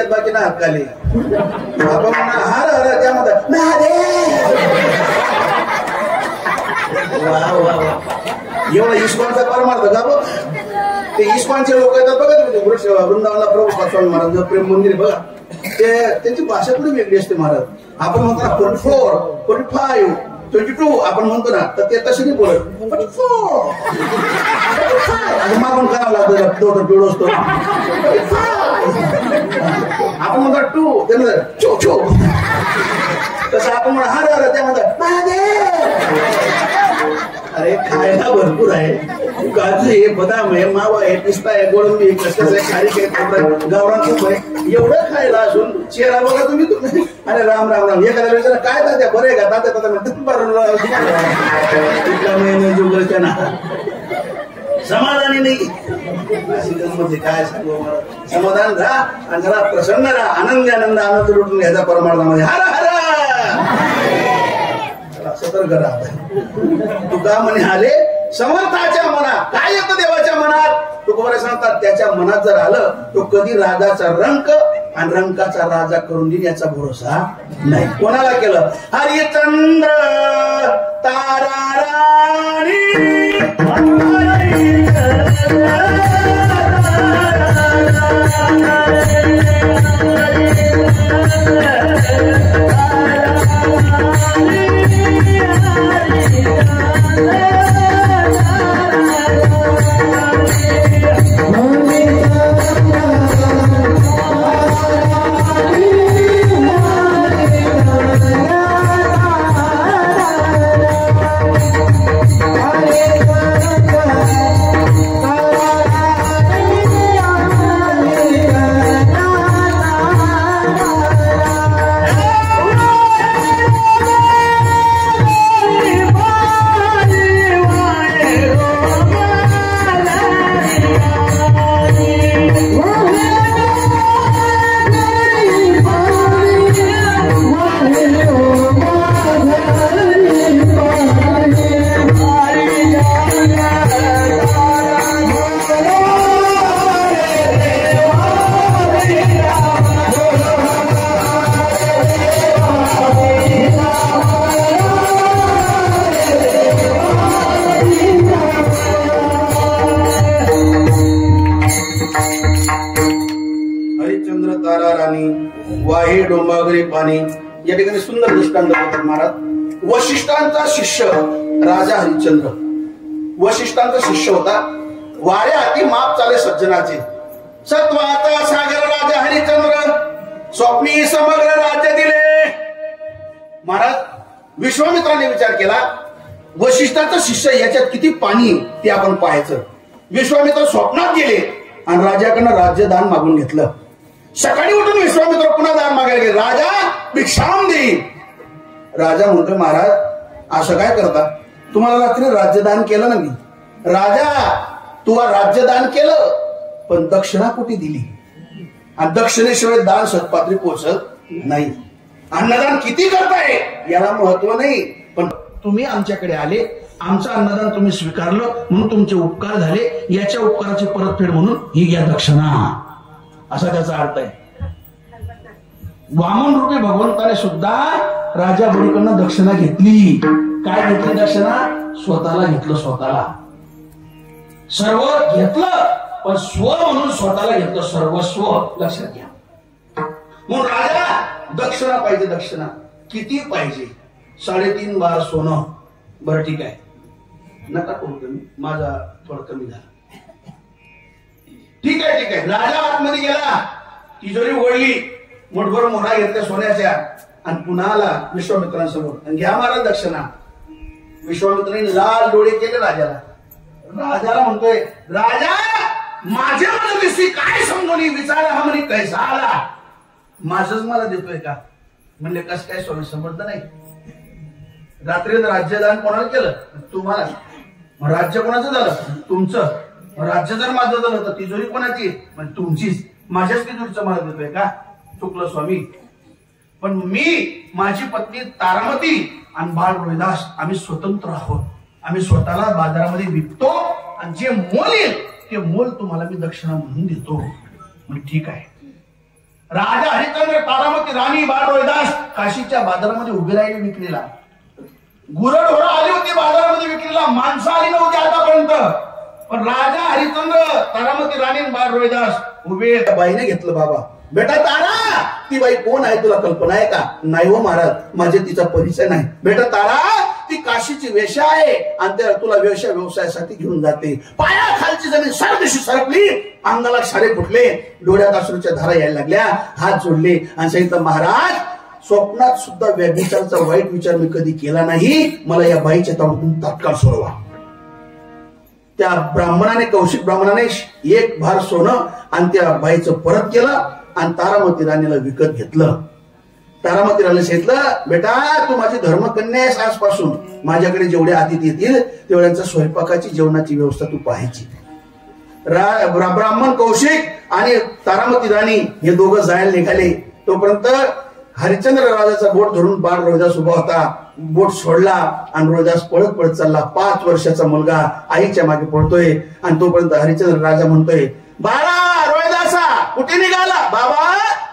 बाकी ना हक्काले आपण म्हणा हर हर त्यामध्ये एवढा इस्कॉनचा परमार्थ का बघ. ते इस्कॉनचे लोक येतात बघा तुम्ही वृक्ष वृंदावनला प्रभू स्वामी महाराज प्रेम मंदिर बघा. ते त्यांची भाषा कुठे वेगळी असते महाराज. आपण म्हणतो ना 44, 45, 22 आपण म्हणतो ना तर ते तसे नाही बोलत. 44 मागून करावं लागतं पिवळो असतो. आपण म्हणतो 2 ते म्हणतात चो चो. तसं आपण म्हणा हर हर त्या म्हणतात अरे खायला भरपूर आहे. काजू आहे, बदाम आहे, मावा आहे, पिस्ता आहे, गोळंबी आहे, कसं आहे, खारीक आहे, गावरान तूप आहे. एवढं खायला असून चेहरा बघा तुम्ही. अरे राम राम राम. एखाद्या वेळेस काय तात्या बरे का तात्या महिने जुगलच्या ना समाधानी नाही. म्हणजे काय सांगू मला. समाधान राहा आणि जरा प्रसन्न राहा. आनंद लुटून घ्यायचा परमार्थामध्ये. हर हर सतर्क राहत. तुका म्हणे आले समर्थाच्या मनात. काय येतं देवाच्या मनात? तुकोबारे सांगतात त्याच्या मनात जर आलं तो कधी राजाचा रंक आणि रंकाचा राजा करून देईल याचा भरोसा नाही. कोणाला केलं? हरिचंद्र तारा राणी वाहे डोंबागरी पाणी. या ठिकाणी सुंदर दृष्टांत देतात महाराज. वशिष्ठांचा शिष्य राजा हरिश्चंद्र. वशिष्ठांचा शिष्य होता. वाऱ्या हाती माप चाले सज्जनाचे. सत्वाचा सागर राजा हरिश्चंद्र स्वप्नी समग्र राज्य दिले. महाराज विश्वामित्राने विचार केला वशिष्ठाचा शिष्य याच्यात किती पाणी ते आपण पाहायचं. विश्वामित्र स्वप्नात गेले आणि राजाकडनं राज्यदान मागून घेतलं. सकाळी उठून विश्वामित्र पुन्हा दान मागायला गेले. राजा भिक्षाम देईन. राजा म्हणतो महाराज असं काय करता? तुम्हाला रात्री राज्यदान केलं ना मी राजा तू राज्यदान केलं पण दक्षिणा कुठे दिली आणि दक्षिणेशिवाय दान सत्पात्री पोहोचत नाही. अन्नदान किती करताय याला महत्व नाही, पण तुम्ही आमच्याकडे आले, आमचं अन्नदान तुम्ही स्वीकारलं म्हणून तुमचे उपकार झाले, याच्या उपकाराची परतफेड म्हणून ही घ्या दक्षिणा, असा त्याचा अर्थ आहे. वामन रूपी भगवंताने सुद्धा राजा बळीकडनं दक्षिणा घेतली. काय घेतली दक्षिणा? स्वतःला घेतलं, स्वतःला. सर्व घेतलं पण स्व म्हणून स्वतःला घेतलं, सर्वस्व. लक्षात घ्या. म्हणून राजा दक्षिणा पाहिजे. दक्षिणा किती पाहिजे? 3.5 बार सोनं. बरं ठीक आहे, नका करू कमी, माझा थोडं कमी झाला. ठीक आहे ठीक आहे. राजा आतमध्ये गेला, तिजोरी उघडली, मोठभर मोहरा घेतल्या सोन्याच्या आणि पुन्हा आला विश्वामित्रांसमोर, घ्या महाराज दक्षिणा. विश्वामित्रांनी लाल डोळे केले राजाला. राजाला म्हणतोय, राजा माझ्या मनाविषयी काय समजून विचारा हा म्हणे कैसा आला, माझच मला देतोय का? म्हणले कसं काय सोनं समजलं नाही. रात्री राज्यदान कोणाला केलं? तुम्हाला. राज्य कोणाचं झालं? तुमचं. राज्य जर माझं झालं तर तिजोरी कोणाची? म्हणजे तुमचीच. माझ्याच तिजोरीचं मला देतोय का? चुकलं स्वामी. पण मी, माझी पत्नी तारामती आणि बाळ रोहिदास आम्ही स्वतंत्र आहोत. आम्ही स्वतःला बाजारामध्ये विकतो आणि जे मोल येईल ते मोल तुम्हाला मी दक्षिणा म्हणून देतो. म्हणजे ठीक आहे. राजा हरिश्चंद्र, तारामती, राणी, बाळ रोहिदास काशीच्या बाजारामध्ये उभे राहिले विक्रीला. गुरढोरं आली होती बाजारामध्ये विक्रीला, माणसं आली नव्हती आतापर्यंत. पण राजा हरिश्चंद्र, तारामती, राणी, बाळ रोहिदास उभे. बाईने घेतलं, बाबा बेटा तारा, ती बाई कोण आहे तुला कल्पना आहे का? नाही हो महाराज, माझे तिचा परिचय नाही. बेटा तारा, ती काशीची वेश्या आहे आणि त्या तुला वेश्या व्यवसायासाठी घेऊन जाते. पायाखालची जमीन सरदिशी सरकली, अंगाला सारे फुटले, डोळ्यात अश्रूच्या धारा यायला लागल्या, हात जोडले आणि सांगितलं, महाराज स्वप्नात सुद्धा व्यभिचाराचा वाईट विचार मी कधी केला नाही, मला या बाईच्या तावडीतून तात्काळ सोडवा. त्या ब्राह्मणाने, कौशिक ब्राह्मणाने 1 भार सोनं आणि त्या बाईचं परत केलं आणि तारामती राणीला विकत घेतलं. तारामती राणीला सांगितलं, बेटा तू माझी धर्मकन्या आहेस, आजपासून माझ्याकडे जेवढे अतिथी येतील तेवढ्यांच्या स्वयंपाकाची, जेवणाची व्यवस्था तू पाहायची. ब्राह्मण कौशिक आणि तारामती राणी हे दोघं जायला निघाले. तोपर्यंत हरिश्चंद्र राजाचा बोट धरून बाळ रोहिदास उभा होता. बोट सोडला आणि रोहिदास पळत पळत चालला. 5 वर्षाचा मुलगा आईच्या मागे पळतोय आणि तोपर्यंत हरिश्चंद्र राजा म्हणतोय, बाळा रोहिदासा कुठे निघाला? बाबा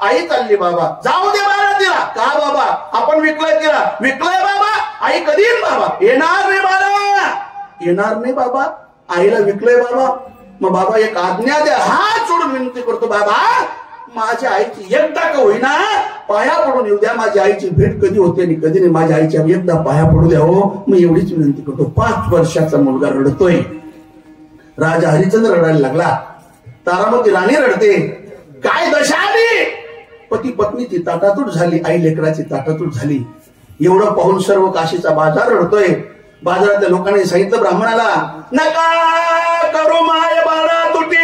आई चालली. बाबा जाऊ दे बाळा तिला. का बाबा? आपण विकलंय तिला. विकलंय बाबा? आई कधी येईल बाबा? येणार नाही बाळा, येणार नाही बाबा, आईला विकलंय बाबा. मग बाबा एक आज्ञा द्या, हात जोडून विनंती करतो, बाबा माझ्या आईची एकदा का होईना पाया पडून येऊ द्या. माझ्या आईची भेट कधी होते आणि कधी नाही, माझ्या आईच्या एकदा पाया पडू द्या हो. मग एवढीच विनंती करतो. 5 वर्षाचा मुलगा रडतोय. राजा हरिश्चंद्र रडायला लागला. तारामती राणी रडते. काय दशा आली? पती पत्नीची ताटातूट झाली, आई लेकराची ताटातूट झाली. एवढं पाहून सर्व काशीचा बाजार रडतोय. बाजारातल्या लोकांनी सांगितलं ब्राह्मणाला, नका करू माय बाळा तुटी,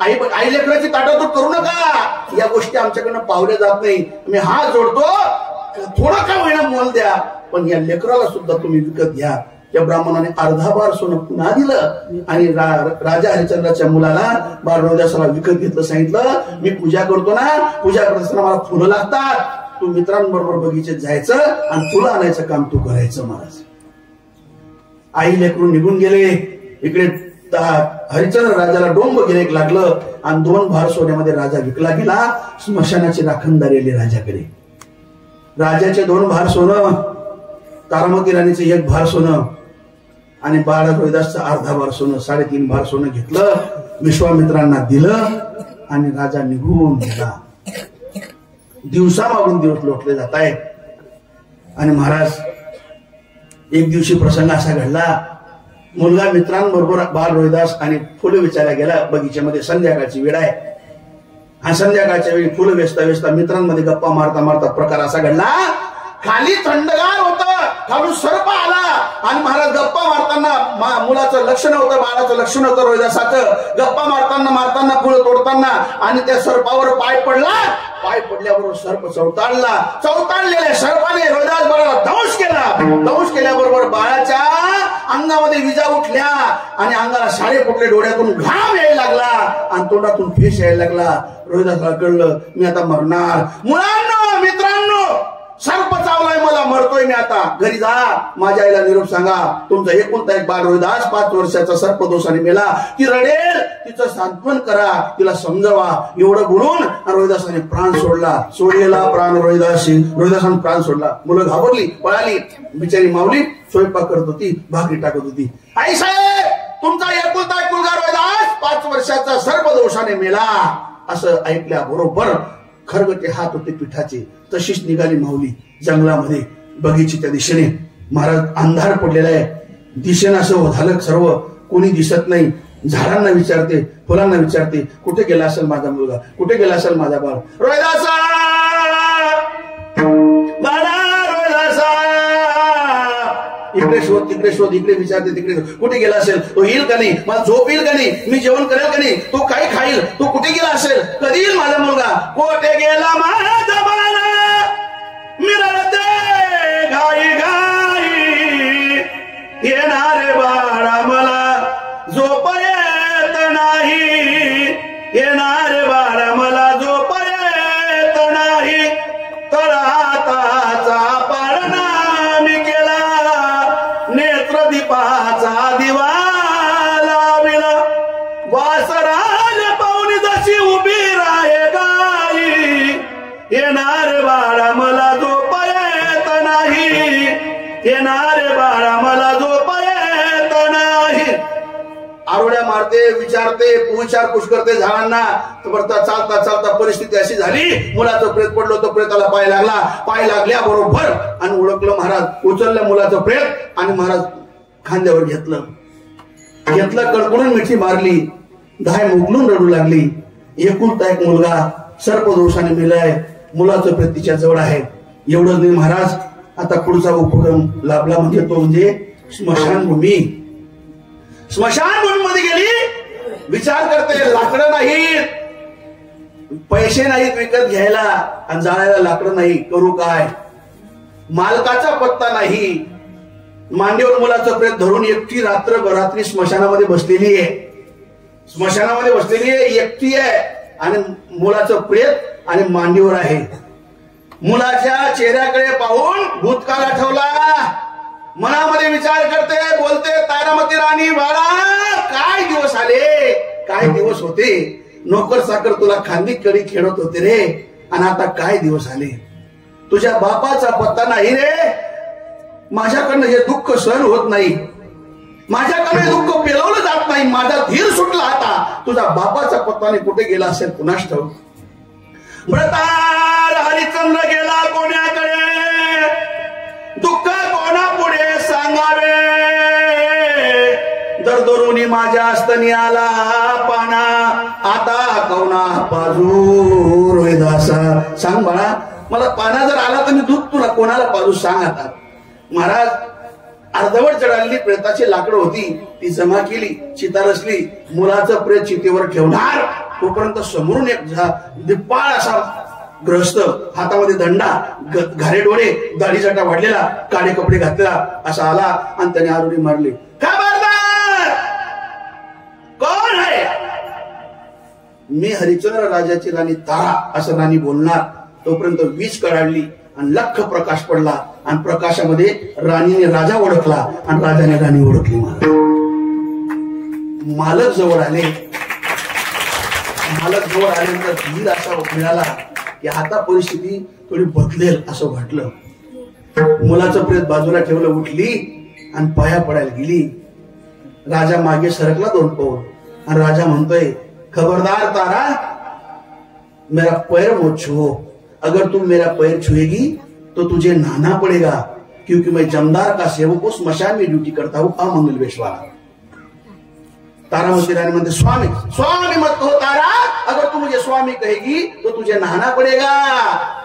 आई लेकराची ताटातूट करू नका. या गोष्टी आमच्याकडनं पावल्या जात नाही. मी हात जोडतो, थोडं का होईना मोल द्या, पण या लेकराला सुद्धा तुम्ही विकत घ्या. या ब्राह्मणाने 1/2 बार सोनं पुन्हा दिलं आणि राजा हरिश्चंद्राच्या मुलाला बाळ रोहिदासाला विकत घेतलं. सांगितलं, मी पूजा करतो ना, पूजा करत असताना मला फुलं लागतात, तू मित्रांबरोबर बगीचेत जायचं आणि फुलं आणायचं काम तू करायचं. महाराज आई लेकरून निघून गेले. इकडे हरिश्चंद्र राजाला डोंब गिरेक लागलं आणि 2 भार सोन्यामध्ये राजा विकला गेला. स्मशानाची राखणदारी आली राजाकडे. राजाचे 2 भार सोनं, तारामती राणीचे 1 भार सोनं आणि बाळ रोहिदासचं 1/2 भार सोनं, 3.5 भार सोनं घेतलं, विश्वामित्रांना दिलं आणि राजा निघून गेला. दिवसा मागून दिवस लोटले जात आहेत. आणि महाराज एक दिवशी प्रसंग असा घडला, मुलगा मित्रांबरोबर बाळ रोहिदास आणि फुलं वेचायला गेला बगीच्यामध्ये. संध्याकाळची वेळ आहे. हा संध्याकाळच्या वेळी फुलं वेचता वेचता मित्रांमध्ये गप्पा मारता मारता प्रकार असा घडला, खाली थंडगार होतं, खालून सर्प आला आणि महाराज गप्पा मारताना मुलाचं लक्ष नव्हतं, बाळाचं लक्ष नव्हतं, रोहिदासाचं. गप्पा मारताना फुलं तोडताना आणि त्या सर्पावर पाय पडला. पाय पडल्याबरोबर सर्प चवताळलेल्या सर्पाने रोहिदास बाळाला दंश केला. दंश केल्याबरोबर बाळाच्या अंगामध्ये विजा उठल्या आणि अंगाला साडे फुटले, डोळ्यातून घाम यायला लागला आणि तोंडातून फेस यायला लागला. रोहिदासला कळलं मी आता मरणार. मुलांनो, मित्रांनो, सर्प चावलाय मला, मरतोय मी आता. घरी जा, माझ्या आईला निरोप सांगा. तुमचा एकुलता एक बाळ रोहिदास 5 वर्षाचा सर्पदोषाने मेला. ती रडेल, तिचं सांत्वन करा, तिला समजावा. एवढं बोलून रोहिदासाने प्राण सोडला. सोडलेला प्राण रोहिदासाने प्राण सोडला. मुलं घाबरली, पळाली. बिचारी माऊली स्वयंपाक करत होती, भाकरी टाकत होती. आई साहेब, तुमचा एकुलता एक मुलगा रोहिदास 5 वर्षाचा सर्पदोषाने मेला. असं ऐकल्या बरोबर खरगटे हात होते पिठाचे. तशीच निघाली माऊली जंगलामध्ये, बगीचीच्या दिशेने. महाराज अंधार पडलेला आहे, दिशेनं असं झालं सर्व, कोणी दिसत नाही. झाडांना विचारते, फुलांना विचारते, कुठे गेला असेल माझा मुलगा, कुठे गेला असेल माझा बाळ. रोहिदासा, रोहिदासा, इकडे शोध, तिकडे शोध, इकडे विचारते, तिकडे, कुठे गेला असेल, तो येईल का नाही, मला झोप येईल का नाही, मी जेवण करेल का नाही, तो काय खाईल, तो कुठे गेला असेल, कधी येईल माझा मुलगा, कुठे गेला माझा बाळ. मी रडते घाई घाई, येणारे बाळा मला झोप येत नाही, येणारे बाळा मला झोप येत नाही. तळहाताचा परिणाम केला, नेत्रदीपाचा दिवा लाविला. वासराज पाहुणी जशी उभी राहे गाई, येणारे बाळा मला झोप येत नाही, येणारे बाळा मला झोप येत नाही. आरोड्या मारते, विचारते, विचारपूस करते झाडांना. चालता चालता परिस्थिती अशी झाली, मुलाचं प्रेत पडलं होतं, प्रेताला पाय लागला. पाय लागल्या बरोबर आणि ओळखलं महाराज. उचललं मुलाचं प्रेत आणि महाराज खांद्यावर घेतलं, कडकडून मिठी मारली. धाय मुगलून रडू लागली. एकुलता एक मुलगा सर्पदोषाने मेलाय, मुलाचं प्रेत तिच्या जवळ आहे. एवढंच नाही महाराज, आता पुढचा उपक्रम लाभला म्हणजे तो म्हणजे स्मशानभूमी. स्मशानभूमीमध्ये गेली, विचार करते, लाकडं नाहीत, पैसे नाहीत विकत घ्यायला आणि जाळायला लाकडं नाही, करू काय. मालकाचा पत्ता नाही. मांडीवर मुलाचं प्रेत धरून एकटी रात्री स्मशानामध्ये बसलेली आहे. स्मशानामध्ये बसलेली आहे, एकटी आहे आणि मुलाचं प्रेत आणि मांडीवर आहे. मुलाच्या चेहऱ्याकडे पाहून भूतकाळ आठवला. मनामध्ये विचार करते, बोलते, तारामती राणी बाळा, काय दिवस आले, काय दिवस होते. नोकर साकर तुला खांदी कडी खेळत होते रे, आणि आता काय दिवस आले. तुझ्या बापाचा पत्ता नाही रे. माझ्याकडनं हे दुःख सहन होत नाही, माझ्याकडे दुःख पेलवलं जात नाही. माझा धीर सुटला आता. तुझा बापाचा पत्ताने कुठे गेला असेल कुणास ठाऊक. व्रतार हरिश्चंद्र गेला कोण्याकडे, दुःख कोणा पुढे सांगावे. दरदरुनी माझ्या स्तनी आला पाना, आता कवना पाजू. रोहिदासा, सांग बाळा, मला पाना जर आला तर मी दूध तुला कोणाला पाजू, सांग आता. महाराज अर्धवट जळालेली प्रेताची लाकडं होती, ती जमा केली, चिता रचली. मुलाचं प्रेत चितेवर ठेवणार तोपर्यंत समोरून एक दिप्पाळ असा ग्रस्त, हातामध्ये दंडा, घारे डोळे, दाढी जटा वाढलेला, काळे कपडे घातलेला असा आला आणि त्याने आरोडी मारली. खबरदार, कोण आहे? मी हरिश्चंद्र राजाची राणी तारा, असं राणी बोलणार. तोपर्यंत वीज कडाडली आणि लख प्रकाश पडला आणि प्रकाशामध्ये राणीने राजा ओळखला आणि राजाने राणी ओळखली. मालक जवळ आले. मालक जवळ आल्यानंतर धीर असा मिळाला की आता परिस्थिती थोडी बदलेल असं वाटलं. मुलाचं प्रेत बाजूला ठेवलं, उठली आणि पाया पडायला गेली. राजा मागे सरकला 2 पाऊल आणि राजा म्हणतोय, खबरदार तारा, मेरा पैर मत छुओ. अगर तुम मेरा पैर छुएगी तो तुझे नहाना पड़ेगा, क्योंकि मैं जमदार का सेवक हूं, स्मशान में ड्यूटी करता हूं, अमंगल वेश वाला. तारामती रानी म्हणते, स्वामी स्वामी मत कहो तारा, अगर तू मुझे स्वामी कहेगी तो तुझे नहाना पड़ेगा,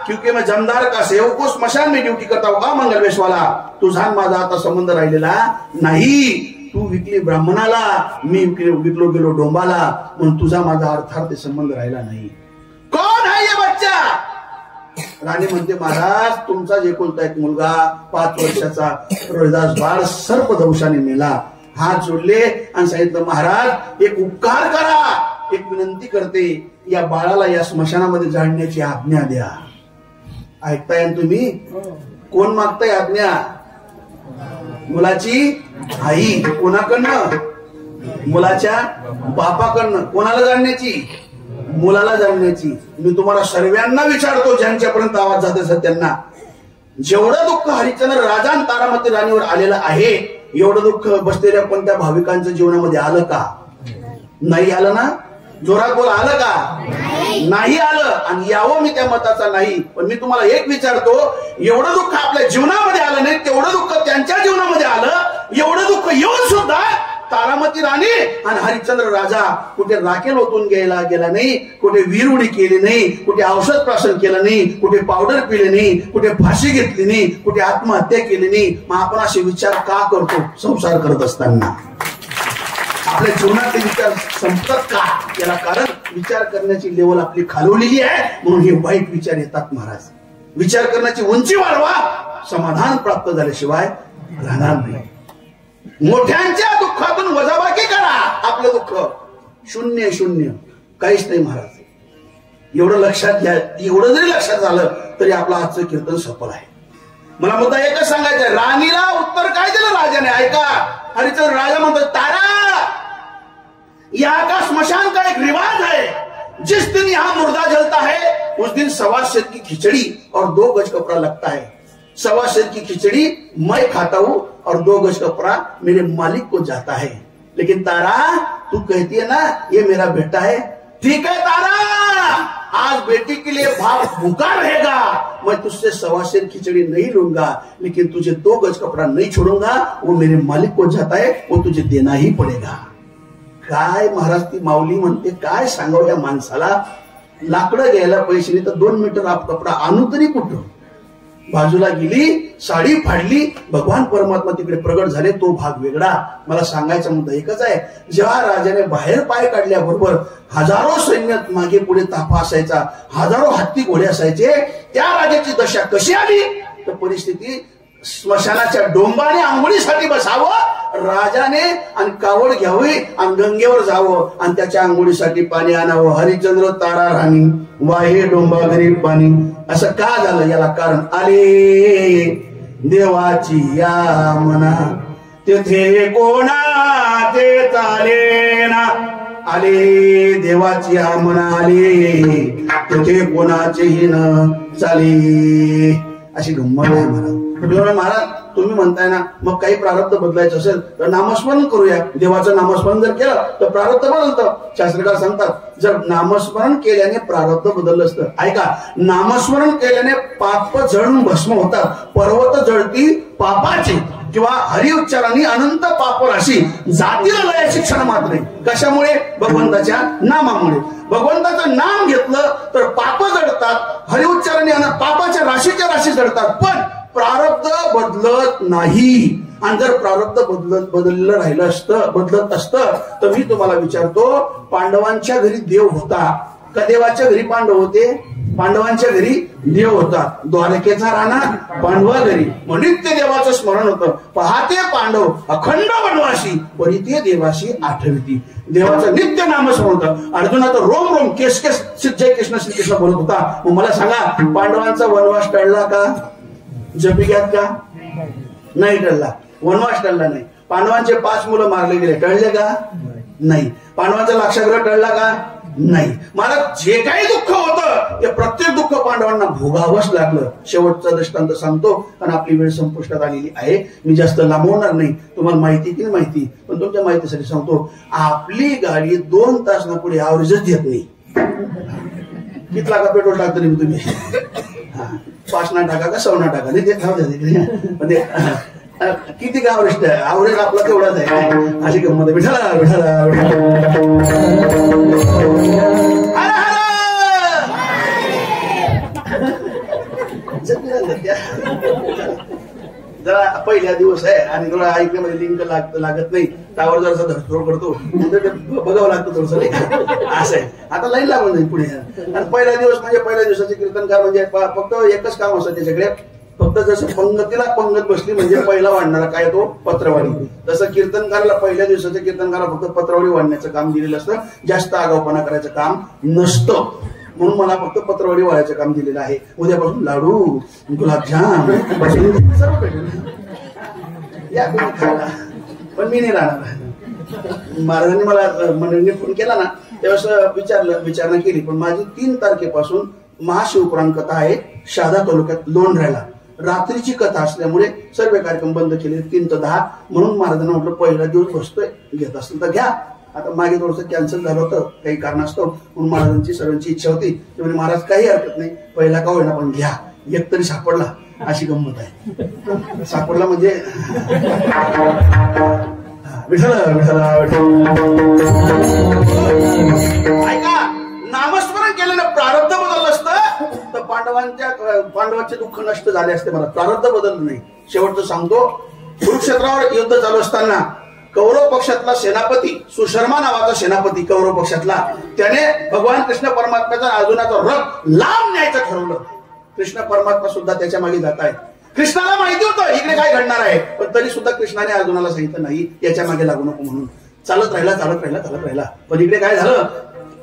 क्योंकि मैं जमदार का सेवक हूं, स्मशान में ड्यूटी करता हूं, अमंगल वेश वाला. तुझा माझा आता संबंध राहिलेला नाही. तू विकली ब्राह्मणाला, मी विकलो गेलो डोंबाला, म्हणून तुझा माझा अर्थार्थ संबंध राहिला नाही. कोण आहे ये बच्चा? राणी म्हणते, महाराज तुमचाच एकुलता एक मुलगा 5 वर्षाचा रोहिदास बाळ सर्पदंशाने मेला. हात जोडले आणि सांगितलं, महाराज एक उपकार करा, एक विनंती करते, या बाळाला या स्मशानामध्ये जाळण्याची आज्ञा द्या. ऐकताय तुम्ही? कोण मागताय आज्ञा? मुलाची आई. कोणाकडनं? मुलाच्या बापाकडनं. कोणाला जाणण्याची? मुलाला जाणण्याची. मी तुम्हाला सर्वांना विचारतो, ज्यांच्यापर्यंत आवाज जात असेल त्यांना, जेवढं दुःख हरिश्चंद्र राजा आणि तारामती राणीवर आलेलं आहे, एवढं दुःख बसलेल्या कोणत्या भाविकांच्या जीवनामध्ये आलं का? नाही आलं ना? जोरात बोला, आलं का? नाही आलं. आणि यावं मी त्या मताचा नाही, पण मी तुम्हाला एक विचारतो, एवढं दुःख आपल्या जीवनामध्ये आलं नाही, तेवढं दुःख त्यांच्या जीवनामध्ये आलं. एवढं दुःख येऊन सुद्धा तारामती राणी आणि हरिश्चंद्र राजा कुठे राखेल ओतून गेला नाही, कुठे वीरउडी केली नाही, कुठे औषध प्राशन केलं नाही, कुठे पावडर पिले नाही, कुठे फाशी घेतली नाही, कुठे आत्महत्या केली नाही. मग आपण असे विचार का करतो? संसार करत असताना आपल्या जीवनातले विचार संपतात का? याला कारण विचार करण्याची लेवल आपली खालवलेली आहे, म्हणून हे वाईट विचार येतात. महाराज, विचार करण्याची उंची वाढवा, समाधान प्राप्त झाल्याशिवाय राहणार नाही. मोठ्यांच्या दुःखातून वजाबाकी करा. आपलं दुःख शून्य शून्य, काहीच नाही. महाराज एवढं लक्षात घ्या. एवढं जरी लक्षात झालं तरी आपलं आजचं कीर्तन सफल आहे. मला मुद्दा एकच सांगायचं, राणीला उत्तर काय दिलं राजाने? ऐका, हरिश्चंद्र राजा म्हणतात, तारा, यहाँ का स्मशान का एक रिवाज है, जिस दिन यहाँ मुर्दा जलता है उस दिन 1.25 सेर की खिचड़ी और 2 गज कपड़ा लगता है. 1.25 सेर की खिचड़ी मैं खाता हूं और 2 गज कपड़ा मेरे मालिक को जाता है. लेकिन तारा, तू कहती है ना ये मेरा बेटा है, ठीक है तारा, आज बेटी के लिए बाप भूखा रहेगा, मैं तुझसे 1.25 सेर खिचड़ी नहीं लूंगा, लेकिन तुझे 2 गज कपड़ा नहीं छोड़ूंगा, वो मेरे मालिक को जाता है, वो तुझे देना ही पड़ेगा. काय महाराज, ती माऊली म्हणते, काय सांगावं या माणसाला? लाकडं घ्यायला पैसे नाही तर 2 मीटर आप कपडा आणू तरी कुठं? बाजूला गेली, साडी फाडली, भगवान परमात्मा तिकडे प्रगट झाले. तो भाग वेगळा. मला सांगायचा मुद्दा एकच आहे, जेव्हा राजाने बाहेर पाय काढल्याबरोबर हजारो सैन्य मागे पुढे ताफा असायचा, हजारो हत्ती घोडे असायचे. त्या राजाची दशा कशी आली? तर परिस्थिती, स्मशानाच्या डोंबाने आंघोळीसाठी बसावं राजाने, आणि कावड घ्यावी आणि गंगेवर जावं आणि त्याच्या आंघोळीसाठी पाणी आणावं. हरिश्चंद्र तारा राणी वाहे डोंबा घरी पाणी. असं का झालं? याला कारण, आले देवाची या मना तेथे कोणाचे चाले ना. आले देवाची या मना, आले तेथे कोणाचेही न चाले. अशी गंमत आहे महाराज. महाराज तुम्ही म्हणताय ना, मग काही प्रारब्ध बदलायचं असेल तर नामस्मरण करूया. देवाचं नामस्मरण जर केलं तर प्रारब्ध बदलतं. शास्त्रकार सांगतात, जर नामस्मरण केल्याने प्रारब्ध बदललं असतं. ऐका, नामस्मरण केल्याने पाप जळून भस्म होतात. पर्वत जळती पापाची किंवा हरिउच्चाराने अनंत पाप राशी जातीला लयाची क्षण मात्र. कशामुळे? भगवंताच्या नामामुळे. भगवंताचं नाम घेतलं तर पाप जळतात, हरिउच्चाराने पापाच्या राशीच्या राशी जळतात. पण प्रारब्ध बदलत नाही. आणि जर प्रारब्ध बदललं राहिलं असतं, बदलत असतं, तर मी तुम्हाला विचारतो, पांडवांच्या घरी देव होता का देवाच्या घरी पांडव होते? पांडवांच्या घरी देव होता. द्वारकेचा राणा पांडवा घरी, म्हणून ते देवाचं स्मरण होतं. पहाते पांडव अखंड वनवासी, परिते देवाशी आठविती. देवाचं नित्य नामस्मरण होतं. अर्जुनाचं रोम रोम केस केस जय कृष्ण श्री कृष्ण बोलत होता. मग मला सांगा, पांडवांचा वनवास टळला का? जपिग्यात का? नाही टळला. वनवास टळला नाही. पांडवांचे 5 मुलं मारले गेले, टळले का? नाही. पांडवांचा लाक्षागृह टळला का? नाही. मला जे काही दुःख होतं ते प्रत्येक दुःख पांडवांना भोगावंच लागलं. शेवटचा दृष्टांत सांगतो, कारण आपली वेळ संपुष्टात आलेली आहे. मी जास्त लांबवणार नाही. तुम्हाला माहिती की माहिती, पण तुमच्या माहितीसाठी सांगतो, आपली गाडी 2 तास ना पुढे ऍव्हरेजच देत नाही. किती लाखा पेट्रोल टाकतो तुम्ही? 5 ना टाका का 6 ना टाका, नाही ते किती का ॲव्हरेज आहे? ॲव्हरेज आपला तेवढाच आहे. अशी गंमत. विठाला विठाला जरा पहिल्या दिवस आहे आणि थोडा ऐकण्यामध्ये लिंक लागत नाही. टावर जर धडधड करतो बघावं लागतं थोडंसं असं आहे. आता लाईन लागून जाईल पुढे. आणि पहिला दिवस म्हणजे पहिल्या दिवसाचे कीर्तनकार म्हणजे फक्त एकच काम असतं त्याच्याकडे, फक्त जसं पंगतीला पंगत बसली म्हणजे पहिला वाढणारा काय तो पत्रवाणी, तसं कीर्तनकाराला पहिल्या दिवसाच्या कीर्तनकाराला फक्त पत्रवाणी वाढण्याचं काम दिलेलं असतं, जास्त आगाऊपणा करायचं काम नसतं. म्हणून मला फक्त पत्रवाडी वाढायचं काम दिलेलं आहे. उद्यापासून लाडू, गुलाबजाम सर्व भेटेल या खायला, पण मी नाही राहणार. महाराजांनी मला मंडळीने फोन केला ना त्यावेळेस विचारणा केली, पण माझी 3 तारखेपासून महाशिवपुराण कथा आहे शहादा तालुक्यात लोणऱ्याला. रात्रीची कथा असल्यामुळे सर्व कार्यक्रम बंद केले 3 ते 10. म्हणून महाराजांना म्हटलं पहिला दिवस बसतोय, घेत असेल तर घ्या. आता मागे थोडंसं कॅन्सल झालं होतं काही कारणास्तव, म्हणून महाराजांची सर्वांची इच्छा होती. म्हणजे महाराज काही हरकत नाही, पहिला का होईना पण घ्या, एक तरी सापडला. अशी गंमत आहे. सापडला म्हणजे विठ्ठला विठ्ठला ऐका, नामस्मरण केलेलं प्रारब्ध बदललं असतं तर पांडवांचे दुःख नष्ट झाले असते. मला प्रारब्ध बदललं नाही. शेवटचं सांगतो, कुरुक्षेत्रावर युद्ध चालू असताना कौरव पक्षातला सेनापती सुशर्मा नावाचा सेनापती कौरव पक्षातला, त्याने भगवान कृष्ण परमात्म्याचा अर्जुनाचा रथ लांब न्यायचं ठरवलं. कृष्ण परमात्मा सुद्धा त्याच्या मागे जात आहे. कृष्णाला माहिती होतं इकडे काय घडणार आहे, पण तरी सुद्धा कृष्णाने अर्जुनाला सांगितलं नाही याच्या मागे लागू नको म्हणून. चालत राहिला. पण इकडे काय झालं,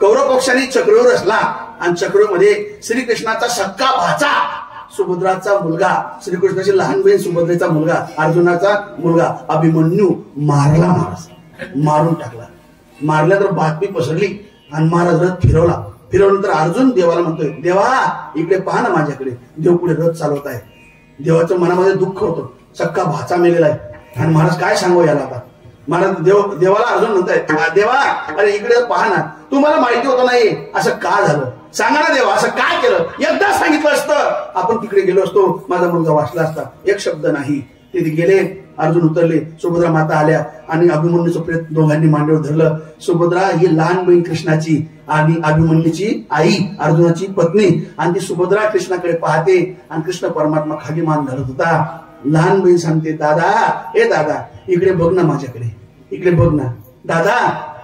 कौरव पक्षाने चक्रव्यूह रचला आणि चक्रव्यूहमध्ये श्रीकृष्णाचा सक्का भाचा सुभद्राचा मुलगा, श्रीकृष्णाची लहान बहीण सुभद्रेचा मुलगा, अर्जुनाचा मुलगा अभिमन्यू मारला. मारून टाकला. मारल्या तर बातमी पसरली आणि महाराज रथ फिरवल्यानंतर अर्जुन देवाला म्हणतोय, देवा इकडे पहा ना माझ्याकडे. देव पुढे रथ चालवत आहे. देवाच्या मनामध्ये दुःख होतं, सक्का भाचा मेलेला आहे आणि महाराज काय सांगू याला. आता महाराज देवाला अर्जुन म्हणताय, देवा अरे इकडे पहा ना, तुम्हाला माहिती होतं नाही असं का झालं, सांगा ना देवा असं काय केलं. एकदा सांगितलं असतं आपण तिकडे गेलो असतो, माझा मुलगा वाचला असता. एक शब्द नाही. तिथे गेले, अर्जुन उतरले, सुभद्रा माता आल्या आणि अभिमन्यूचं प्रेत दोघांनी मांडीवर धरलं. सुभद्रा ही लहान बहीण कृष्णाची आणि अभिमन्यूची आई अर्जुनाची पत्नी, आणि ती सुभद्रा कृष्णाकडे पाहते आणि कृष्ण परमात्मा खाली मान धरत होता. लहान बहीण सांगते, दादा इकडे बघ ना माझ्याकडे, इकडे बघ ना दादा,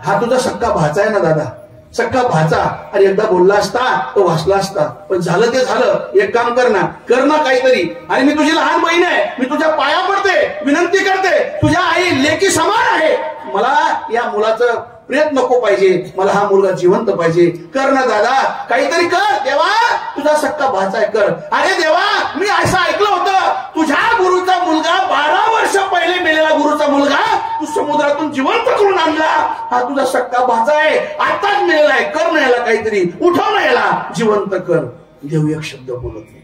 हा तुझा सक्का भाचा आहे ना दादा, सक्का भाचा. अरे एकदा बोलला असता तो वाचला असता, पण झालं ते झालं. एक काम कर ना काहीतरी, आणि मी तुझी लहान बहीण आहे, मी तुझ्या पाया पडते, विनंती करते, तुझ्या आई लेकी समान आहे. मला या मुलाचं प्रेत नको पाहिजे, मला हा मुलगा जिवंत पाहिजे. कर ना दादा, काहीतरी कर. देवा तुझा सक्का भाचा आहे, कर. अरे देवा मी असं ऐकलं होतं, तुझ्या गुरुचा मुलगा 12 वर्ष पहिले मेलेला गुरुचा मुलगा तू समुद्रातून जिवंत करून आणला. हा तुझा सक्का भाचा आहे, आताच मेलेला आहे. कर ना याला काहीतरी, उठव ना याला, जिवंत कर. देव एक शब्द बोलत नाही,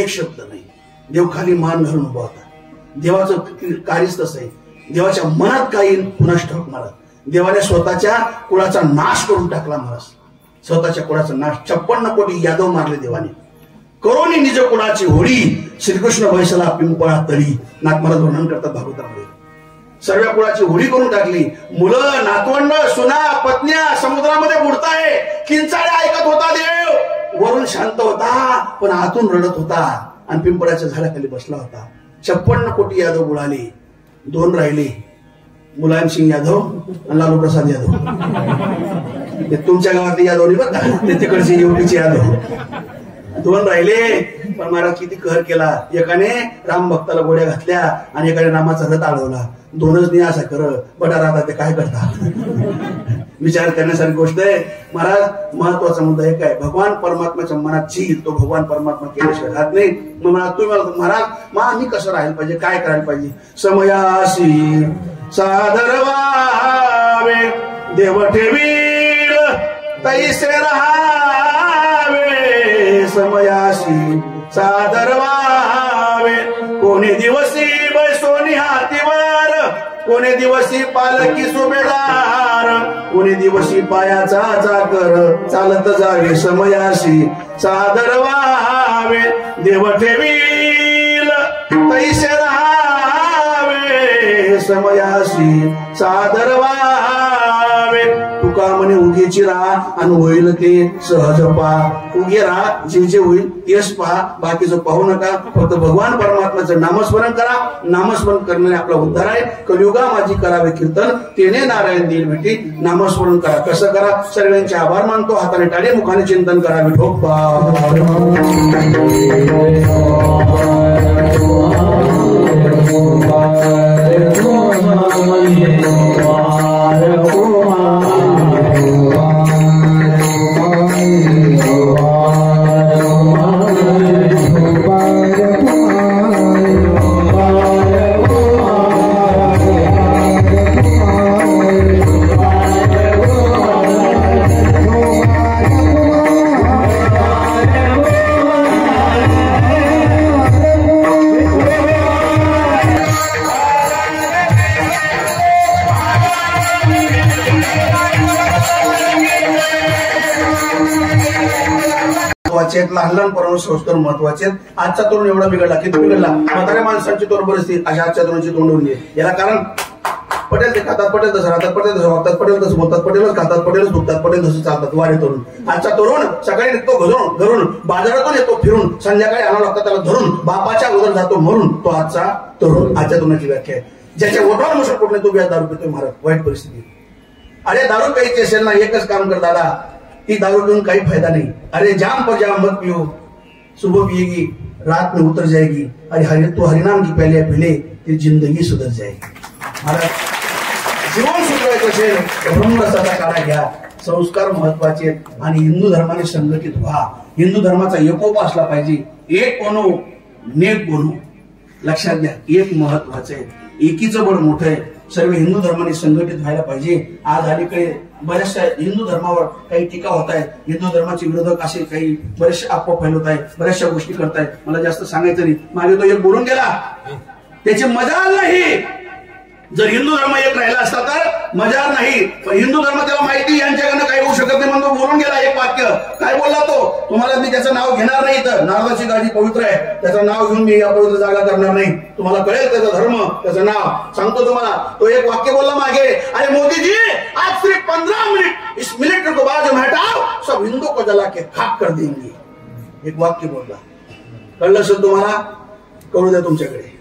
एक शब्द नाही. देव खाली मान घालून उभा होता. देवाचं कार्यच तसं आहे. देवाच्या मनात काही कुणास ठाऊक महाराज. देवाने स्वतःच्या कुळाचा नाश करून टाकला महाराज, स्वतःच्या कुळाचा नाश. 56 कोटी यादव मारले देवाने. करोनी निज कुळाची होडी, श्रीकृष्ण वैसला पिंपळा तळी. नाथमहाराज वर्णन करतात भागवतामध्ये. सर्व कुळाची होडी करून टाकली. मुलं, नातवंड, सुना, पत्न्या समुद्रामध्ये बुडताय. किंचाळे ऐकत होता देव. वरून शांत होता पण आतून रडत होता आणि पिंपळाच्या झाडाखाली बसला होता. 56 कोटी यादव बुडाले. 2 राहिले, मुलायम सिंग यादव आणि लालू प्रसाद यादव. ते तुमच्या गावातले यादव नाही बरं का, ते तिकडचे योगीचे यादव. 2 राहिले. पण महाराज किती कहर केला. एकाने राम भक्ताला गोड्या घातल्या आणि एकाने रामाचा रथ अडवला. 2च नाही असं कर बटा राहतात ते काय करतात. विचार करण्यासारखी गोष्ट आहे महाराज. महत्वाचा मुद्दा एक आहे, भगवान परमात्म्याच्या मनात चीर, तो भगवान परमात्मा केल्याशिवाय राहत नाही. मग तुम्ही मला महाराज मग आम्ही कसं राहायला पाहिजे, काय करायला पाहिजे. समयासी सादर व्हावे, देव ठेवील तैसे राहावे. समयासी सादर व्हावे, कोणी दिवसी बैसोनी हातीवर, कोणी दिवसी पालकी सुभेदार, कोणी दिवसी पायाचा चाकर चालत जावे. समयासी सादर व्हावे, देव ठेवील तैसे राहावे. समयासी सादर व्हावे. तुका म्हणे उगेची राहा आणि होईल ते सहज पहा. उगे राहा, जे होईल तेच पहा, बाकीचं पाहू नका. फक्त भगवान परमात्म्याचं नामस्मरण करा. नामस्मरण करणारे आपला उद्धार आहे. कलियुगा माझी करावे कीर्तन, तेने नारायण देईल भेटी. नामस्मरण करा. कसं करा? सर्वांचे आभार मानतो. हाताने टाळे, मुखाने चिंतन करा. विठोबा लहान लहान परम संस्कार महत्वाचे आहेत. आजचा तरुण एवढा बिघडला, किती बिघडला? म्हाताऱ्या माणसांची तोर परिस्थिती अशा आजच्या तरुणाची तोंड होऊन गेली. याला कारण पटेल ते खातात, पटेल तसं राहतात, पटेल तसं वागतात, पटेल तसं बोलतात, पटेलच खातात, पटेलच दुखतात, पटेल तसं चालतात. वाढे तरुण. आजचा तरुण सकाळी निघतो घरून, बाजारातून येतो फिरून, संध्याकाळी आणावं लागतं त्याला धरून, बापाच्या अगोदर जातो म्हणून. तो आजचा तरुण. आजच्या तरुणाची व्याख्या आहे. ज्याच्या ओठावर मुसळ पोट नाही तो व्याज दारू पितोय. महाराज वाईट परिस्थिती. अरे दारू प्यायची असेल ना, एकच काम कर दादा, ती दारू पिऊन काही फायदा नहीं. अरे जाम पर जाम मत पियो, सुबह पिएगी रात में उतर जाएगी. अरे तो हरिनाम की पहले पहले ती जिंदगी सुधर जाएगी. महाराज जीवन सुधरायचं असेल ब्रह्मरसाचा काढा घ्या. संस्कार महत्वाचे आहेत. आणि हिंदू धर्माने संघटित व्हा. हिंदू धर्माचा एकोप असला पाहिजे. एक बनू नेक बनू. लक्षात घ्या, एक महत्वाचं आहे. एकीचं बळ मोठं आहे. सर्व हिंदू धर्माने संघटित व्हायला पाहिजे. आज अलीकडे बऱ्याचशा हिंदू धर्मावर काही टीका होत आहेत. हिंदू धर्माचे विरोधक असे काही बरेचसे अफवा फैलवत आहेत, बऱ्याचशा गोष्टी करतायत. मला जास्त सांगायचं नाही. मागे तो एक बोलून गेला, त्याची मजाल नाही. जर हिंदू धर्म एक राहिला असता तर मजा नाही. पण हिंदू धर्म त्याला माहिती यांच्याकडनं काही होऊ शकत नाही म्हणून तो बोलून गेला. एक वाक्य काय बोलला तो? तुम्हाला मी त्याचं नाव घेणार नाही. तर नारदाची गादी पवित्र आहे, त्याचं नाव घेऊन मी या पवित्र जागा करणार नाही. तुम्हाला कळेल त्याचा धर्म, त्याचं नाव सांगतो तुम्हाला. तो एक वाक्य बोलला मागे, अरे मोदी जी आज सिर्फ 15 मिनिट इस मिलिट्री को बाजू में हटाओ, सब हिंदू को जला के खाक कर देंगे. एक वाक्य बोलला. कळलं असेल तुम्हाला? कळू द्या तुमच्याकडे.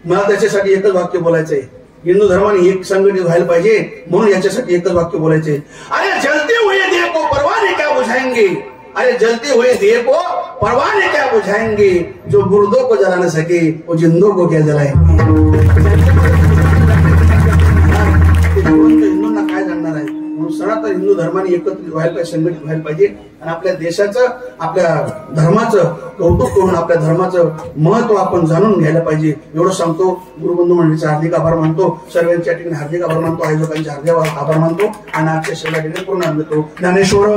मला त्याच्यासाठी एकच वाक्य बोलायचंय. हिंदू धर्माने एक संघटित व्हायला पाहिजे म्हणून याच्यासाठी एकच वाक्य बोलायचे. अरे जलते हुए दिए को परवाने क्या बुझाएंगे. अरे जलते हुए दिए को परवाने क्या बुझाएंगे. जो मुर्दों को जला न सके वो जिंदों को क्या जलाएंगे. हिंदूंना काय जाणणार आहे. म्हणून सनातन हिंदू धर्माने एकत्रित व्हायला पाहिजे, संघटित व्हायला पाहिजे. आणि आपल्या देशाचं, आपल्या धर्माचं कौतुक करून आपल्या धर्माचं महत्व आपण जाणून घ्यायला पाहिजे. एवढं सांगतो. गुरुबंधू मंडळीचा हार्दिक आभार मानतो. सर्वांच्या ठिकाणी हार्दिक आभार मानतो. आयोजकांचे हार्दिक आभार मानतो. आणि आजच्या सेवा ठिकाणी पूर्ण देतो. ज्ञानेश्वर